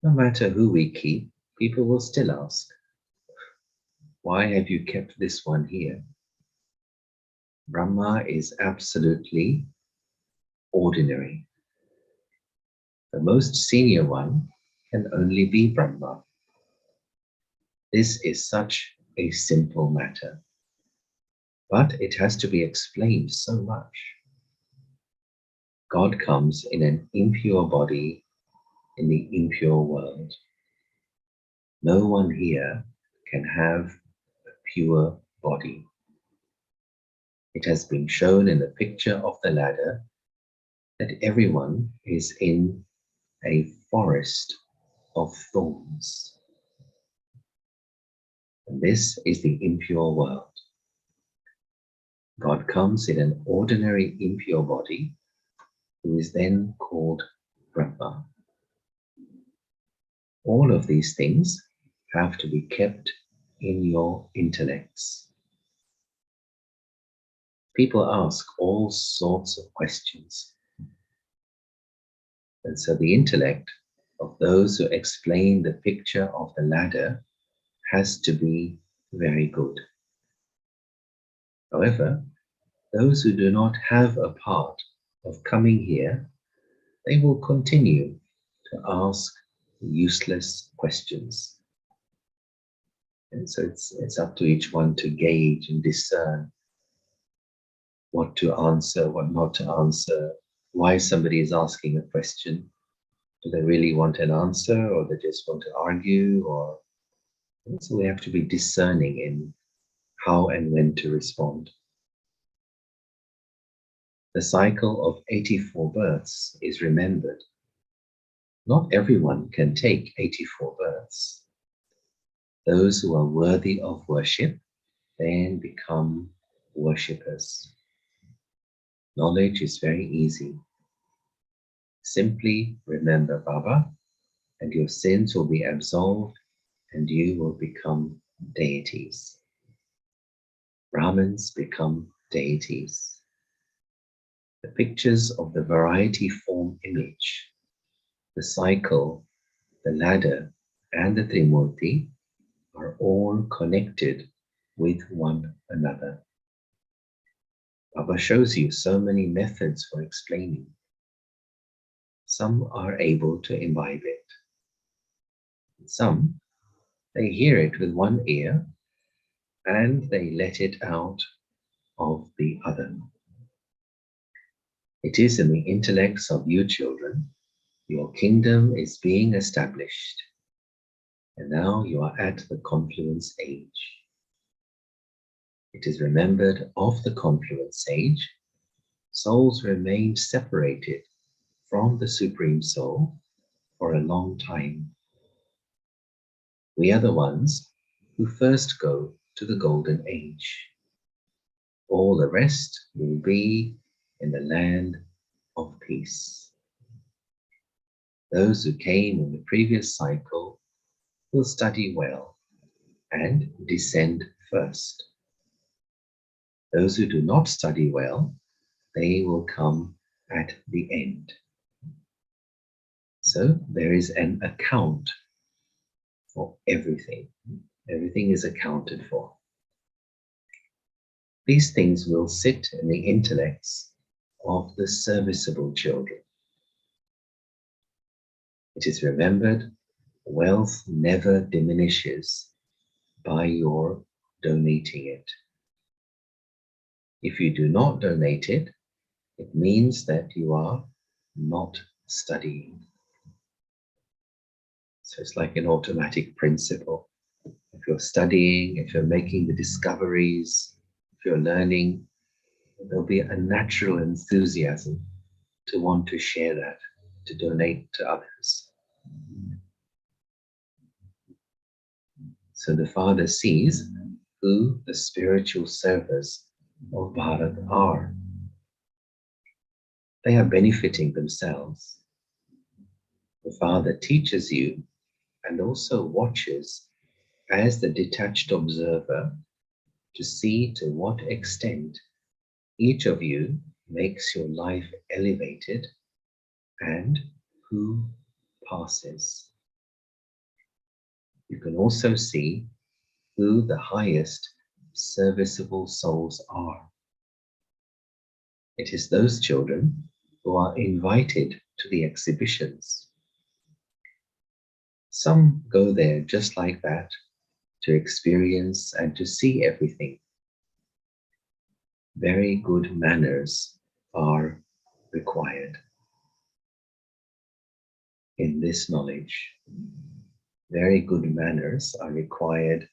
No matter who we keep, people will still ask, why have you kept this one here? Brahma is absolutely ordinary. The most senior one can only be Brahma. This is such a simple matter, but it has to be explained so much. God comes in an impure body in the impure world. No one here can have a pure body. It has been shown in the picture of the ladder that everyone is in a forest of thorns. And this is the impure world. God comes in an ordinary impure body, who is then called Brahma. All of these things have to be kept in your intellects. People ask all sorts of questions. And so the intellect of those who explain the picture of the ladder has to be very good. However, those who do not have a part of coming here, they will continue to ask useless questions. And so it's up to each one to gauge and discern what to answer, what not to answer, why somebody is asking a question. Do they really want an answer, or they just want to argue? Or so we have to be discerning in how and when to respond. The cycle of 84 births is remembered. Not everyone can take 84 births. Those who are worthy of worship then become worshippers. Knowledge is very easy. Simply remember Baba and your sins will be absolved, and you will become deities. Brahmins become deities. The pictures of the variety form image, the cycle, the ladder, and the Trimurti are all connected with one another. Baba shows you so many methods for explaining. Some are able to imbibe it. Some, they hear it with one ear and they let it out of the other. It is in the intellects of you children, your kingdom is being established, and now you are at the confluence age. It is remembered of the confluence age, souls remained separated from the Supreme Soul for a long time. We are the ones who first go to the golden age. All the rest will be in the land of peace. Those who came in the previous cycle will study well and descend first. Those who do not study well, they will come at the end. So there is an account for everything. Everything is accounted for. These things will sit in the intellects of the serviceable children. It is remembered, wealth never diminishes by your donating it. If you do not donate it, it means that you are not studying. So it's like an automatic principle. If you're studying, if you're making the discoveries, if you're learning, there'll be a natural enthusiasm to want to share that, to donate to others. So the Father sees who the spiritual servers of Bharat are. They are benefiting themselves. The Father teaches you and also watches as the detached observer to see to what extent each of you makes your life elevated and who passes. You can also see who the highest serviceable souls are. It is those children who are invited to the exhibitions. Some go there just like that, to experience and to see everything. Very good manners are required in this knowledge. Very good manners are required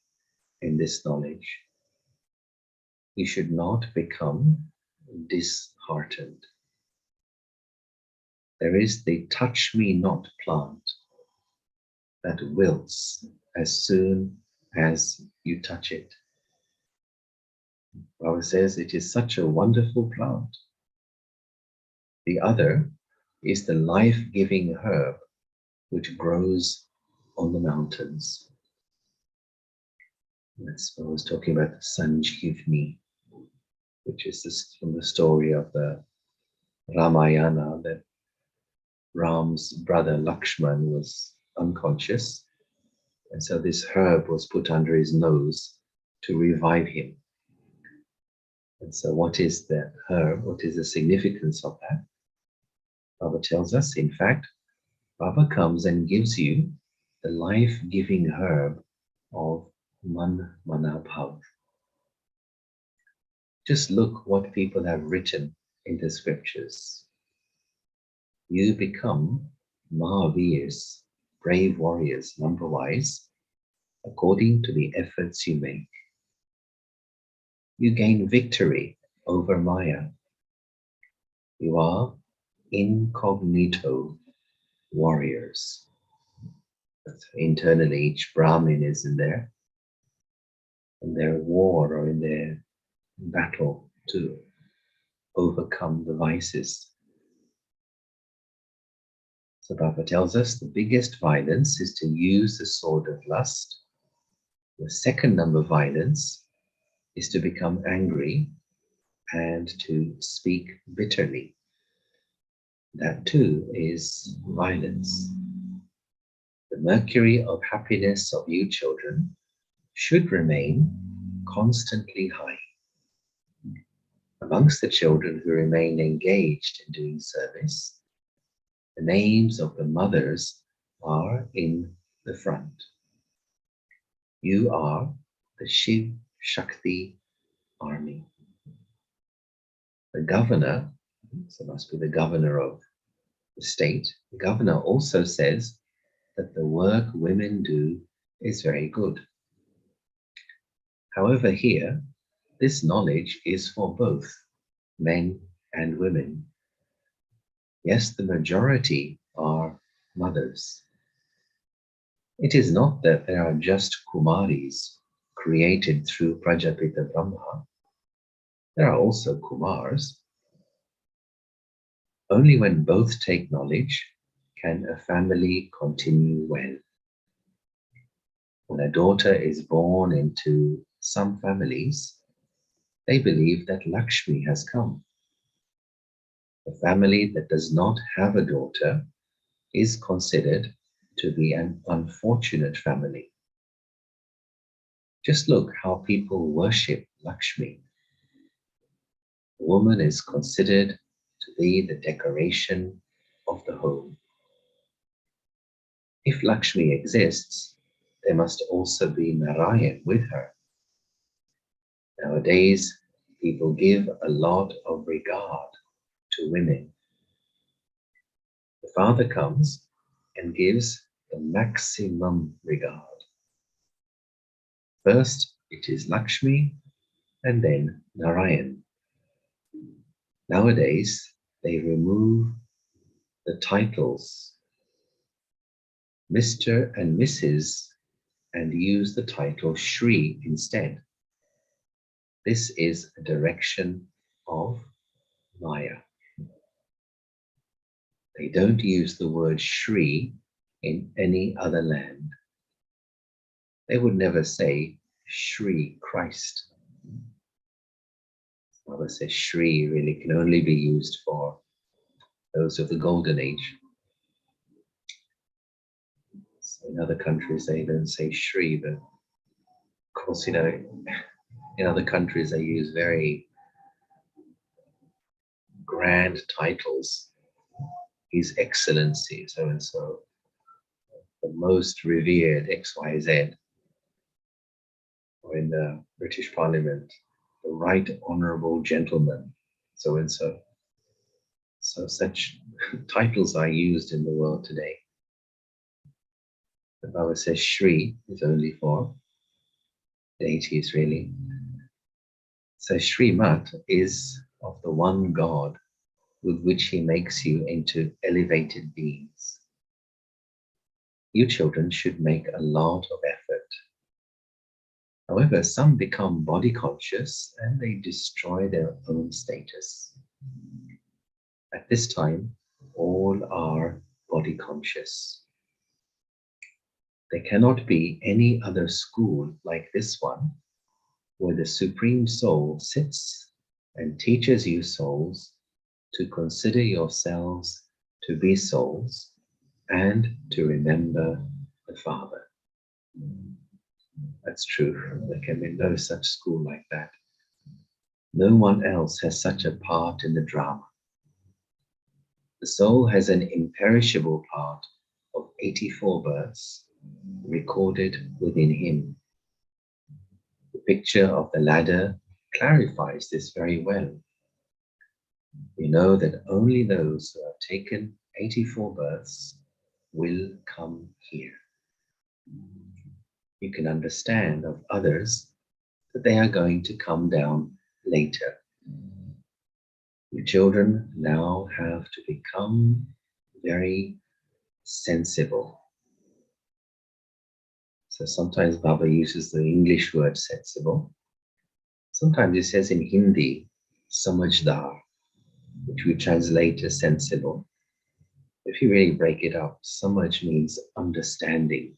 in this knowledge. You should not become disheartened. There is the touch me not plant that wilts as soon as you touch it. Baba says it is such a wonderful plant. The other is the life-giving herb which grows on the mountains. That's what I was talking about, the Sanjeevani, which is from the story of the Ramayana, that Ram's brother Lakshman was unconscious, and so this herb was put under his nose to revive him. And so what is the herb? What is the significance of that? Baba tells us, in fact, Baba comes and gives you the life-giving herb of Man Mana Bhav. Just look what people have written in the scriptures. You become Mahavirs, brave warriors, number-wise, according to the efforts you make. You gain victory over Maya. You are incognito warriors. Internally, each Brahmin is in there, in their war or in their battle to overcome the vices. So Baba tells us the biggest violence is to use the sword of lust. The second number violence is to become angry and to speak bitterly. That too is violence. The mercury of happiness of you children should remain constantly high. Amongst the children who remain engaged in doing service, the names of the mothers are in the front. You are the Shiv Shakti army. The governor, so must be the governor of the state, the governor also says that the work women do is very good. However, here, this knowledge is for both men and women. Yes, the majority are mothers. It is not that there are just Kumaris created through Prajapita Brahma. There are also Kumars. Only when both take knowledge can a family continue well. When a daughter is born into some families, they believe that Lakshmi has come. A family that does not have a daughter is considered to be an unfortunate family. Just look how people worship Lakshmi. The woman is considered to be the decoration of the home. If Lakshmi exists, there must also be Narayan with her. Nowadays, people give a lot of regard to women. The father comes and gives the maximum regard. First, it is Lakshmi and then Narayan. Nowadays, they remove the titles Mr. and Mrs. and use the title Shri instead. This is a direction of Maya. They don't use the word Shri in any other land. They would never say Shri Christ. Baba says Shri really can only be used for those of the golden age. So in other countries they don't say Shri, but of course, in other countries they use very grand titles. His Excellency, so and so, the most revered XYZ, or in the British Parliament, the Right Honourable Gentleman, so and so. So such titles are used in the world today. The Baba says Shri is only for deities, really. So Shrimat is of the one God with which he makes you into elevated beings. You children should make a lot of effort. However, some become body conscious and they destroy their own status. At this time, all are body conscious. There cannot be any other school like this one, where the Supreme Soul sits and teaches you souls to consider yourselves to be souls and to remember the Father. That's true. There can be no such school like that. No one else has such a part in the drama. The soul has an imperishable part of 84 births recorded within him. The picture of the ladder clarifies this very well. We know that only those who have taken 84 births will come here. You can understand of others that they are going to come down later. You children now have to become very sensible. So sometimes Baba uses the English word sensible. Sometimes he says in Hindi, samajdar, which we translate as sensible. If you really break it up, samaj means understanding,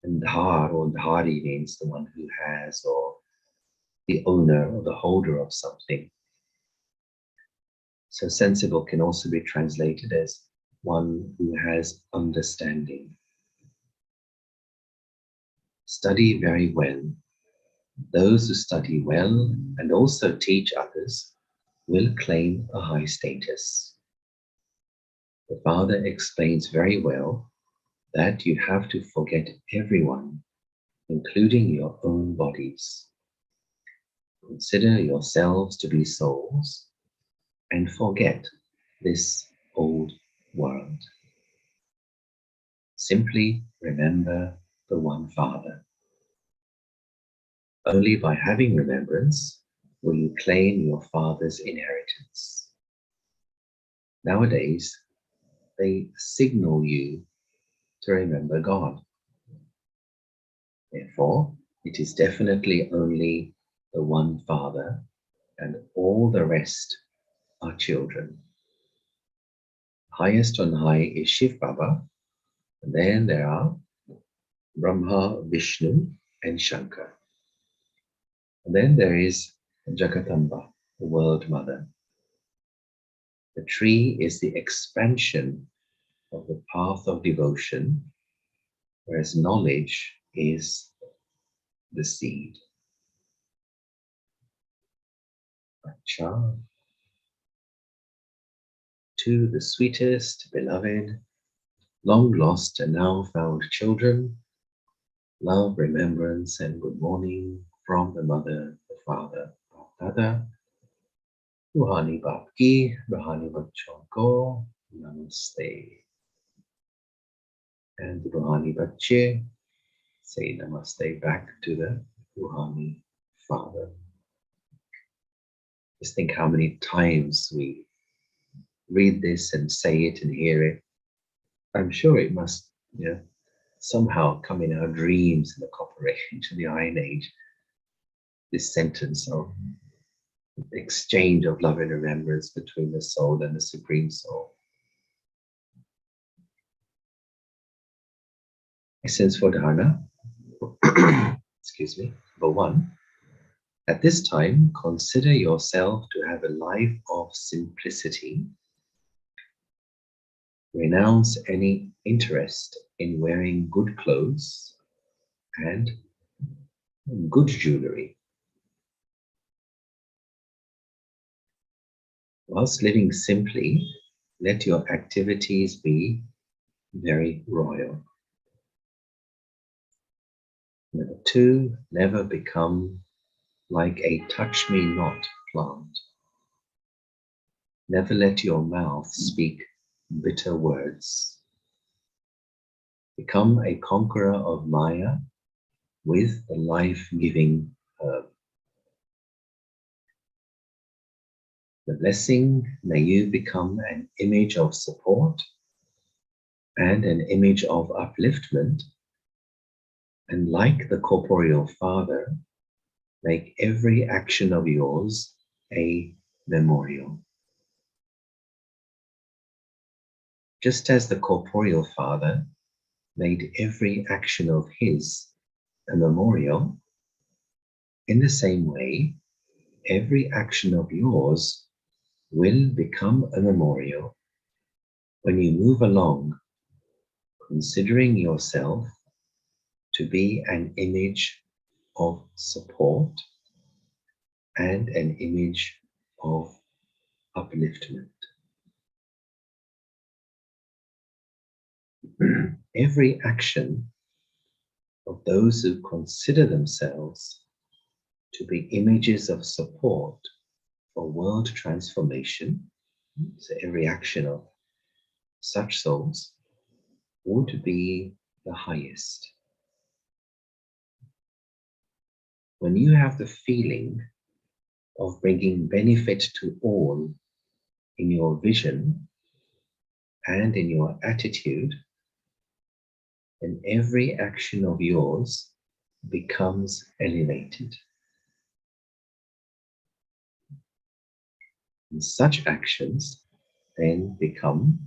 and dhar or dhari means the one who has, or the owner or the holder of something. So sensible can also be translated as one who has understanding. Study very well. Those who study well and also teach others will claim a high status. The Father explains very well that you have to forget everyone, including your own bodies. Consider yourselves to be souls and forget this old world. Simply remember the one Father. Only by having remembrance will you claim your Father's inheritance. Nowadays, they signal you to remember God. Therefore, it is definitely only the one Father, and all the rest are children. Highest on high is Shiv Baba, and then there are Brahma, Vishnu, and Shankar. And then there is Jagatamba, the World Mother. The tree is the expansion of the path of devotion, whereas knowledge is the seed. Acha. To the sweetest, beloved, long lost and now found children, love, remembrance, and good morning from the Mother, the Father, Dada, Ruhani Baap Ki, Ruhani Bachon Ko, Namaste. And the Ruhani Bache say Namaste back to the Ruhani Father. Just think how many times we read this and say it and hear it. I'm sure it must, somehow come in our dreams in the cooperation to the Iron Age. This sentence of exchange of love and remembrance between the soul and the Supreme Soul. Essence for dharana. Excuse me. Number 1. At this time, consider yourself to have a life of simplicity. Renounce any interest in wearing good clothes and good jewelry. Whilst living simply, let your activities be very royal. Number 2, never become like a touch-me-not plant. Never let your mouth speak bitter words. Become a conqueror of Maya with the life-giving herb. The blessing, may you become an image of support and an image of upliftment, and like the corporeal Father, make every action of yours a memorial. Just as the corporeal Father made every action of his a memorial, in the same way, every action of yours will become a memorial when you move along, considering yourself to be an image of support and an image of upliftment. Every action of those who consider themselves to be images of support for world transformation, so every action of such souls would be the highest. When you have the feeling of bringing benefit to all in your vision and in your attitude, then every action of yours becomes elevated. And such actions then become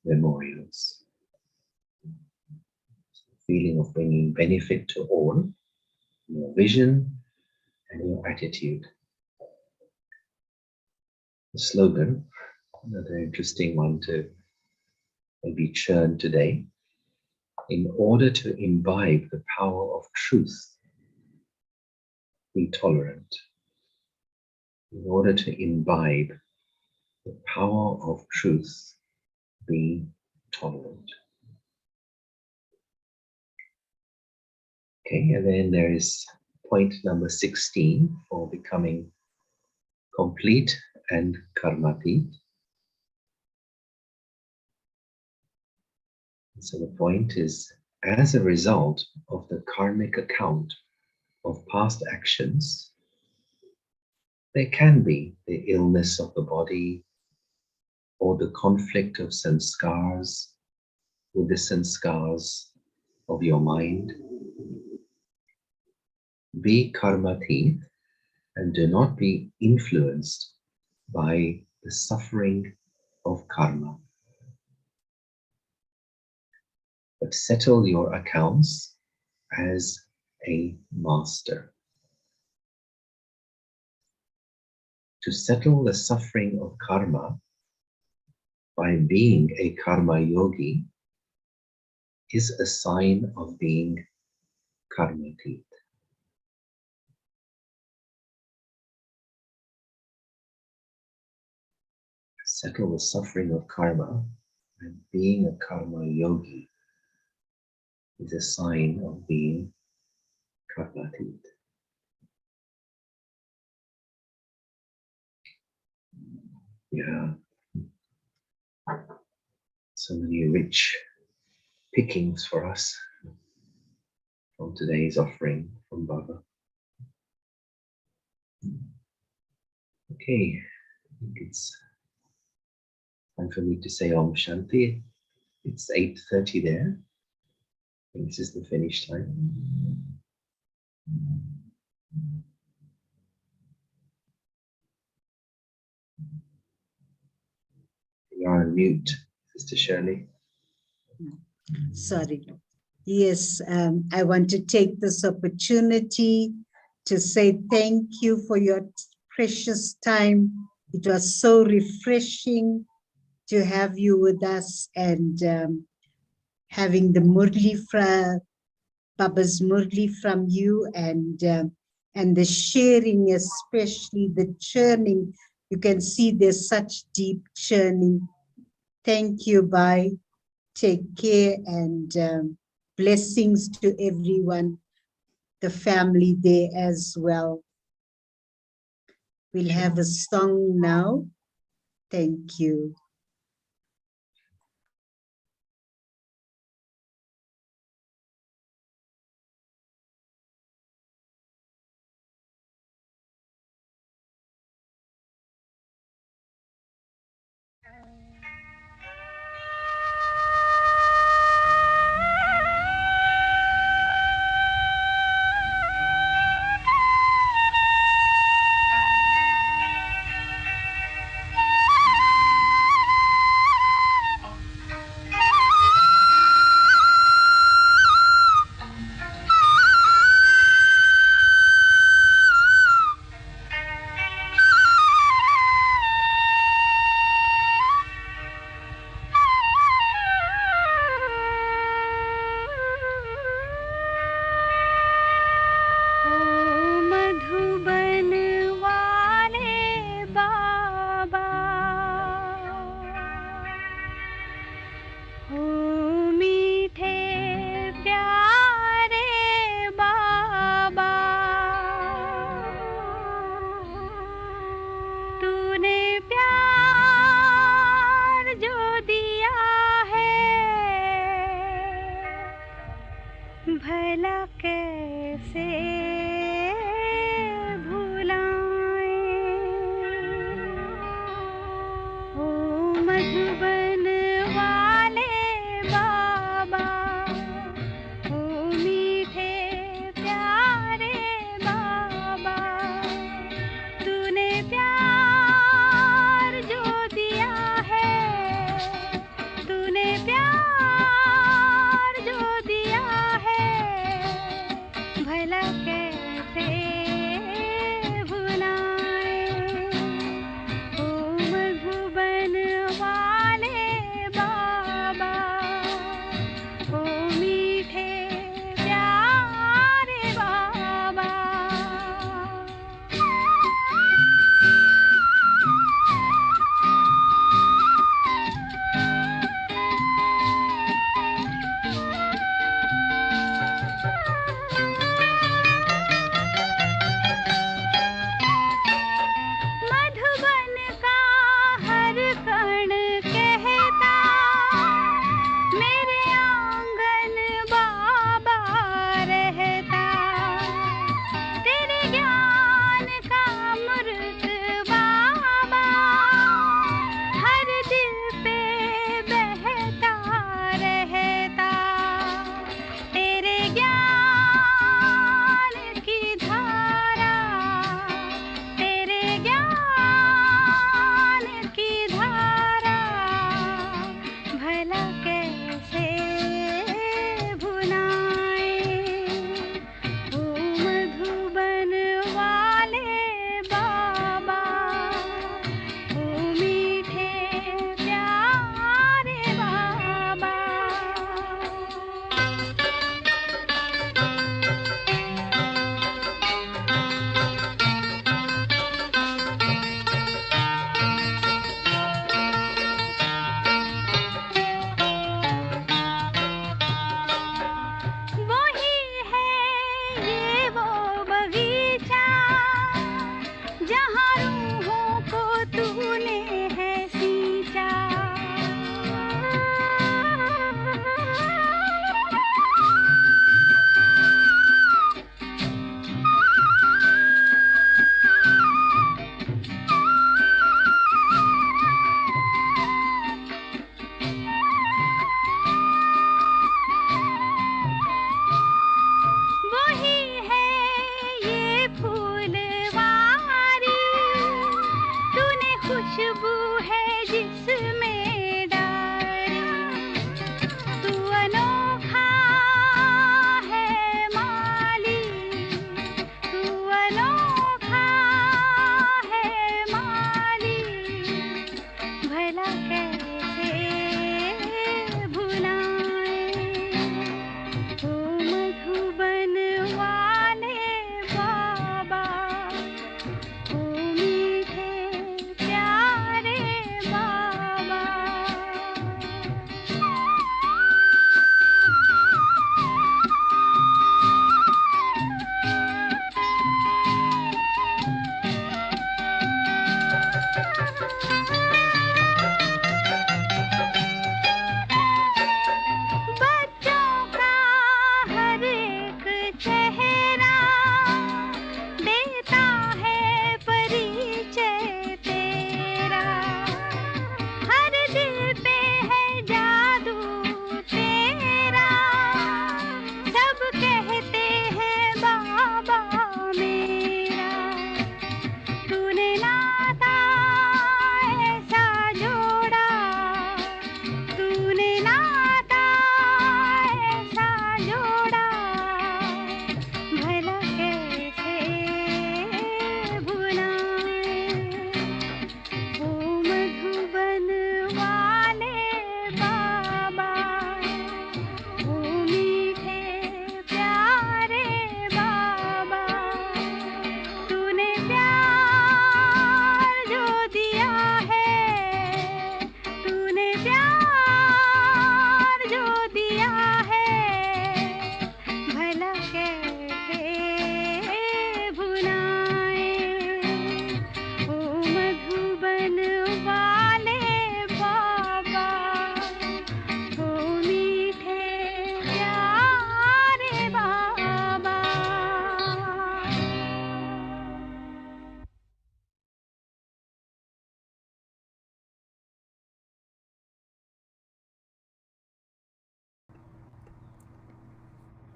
memorials. Feeling of bringing benefit to all, your vision and your attitude. The slogan, another interesting one to maybe churn today. In order to imbibe the power of truth, be tolerant. In order to imbibe the power of truth, be tolerant. Okay, and then there is point number 16 for becoming complete and karmatit. So the point is, as a result of the karmic account of past actions, there can be the illness of the body or the conflict of sanskars with the sanskars of your mind. Be karmatit and do not be influenced by the suffering of karma. But settle your accounts as a master. To settle the suffering of karma by being a karma yogi is a sign of being karmatit. Settle the suffering of karma and being a karma yogi is a sign of being karmatit. Yeah. So many rich pickings for us from today's offering from Baba. Okay, I think it's time for me to say Om Shanti. It's 8:30 there. I think this is the finish time. You're on mute, Sister Shirley. Sorry. Yes, I want to take this opportunity to say thank you for your precious time. It was so refreshing to have you with us, and having the Murli from Baba's Murli from you, and the sharing, especially the churning. You can see there's such deep churning. Thank you, bye. Take care, and blessings to everyone, the family there as well. We'll have a song now. Thank you. तूने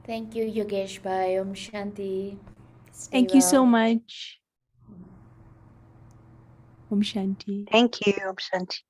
Thank you, Yogesh. Bye. Om Shanti. Stay Thank you so well. much. Om Shanti. Thank you, Om Shanti.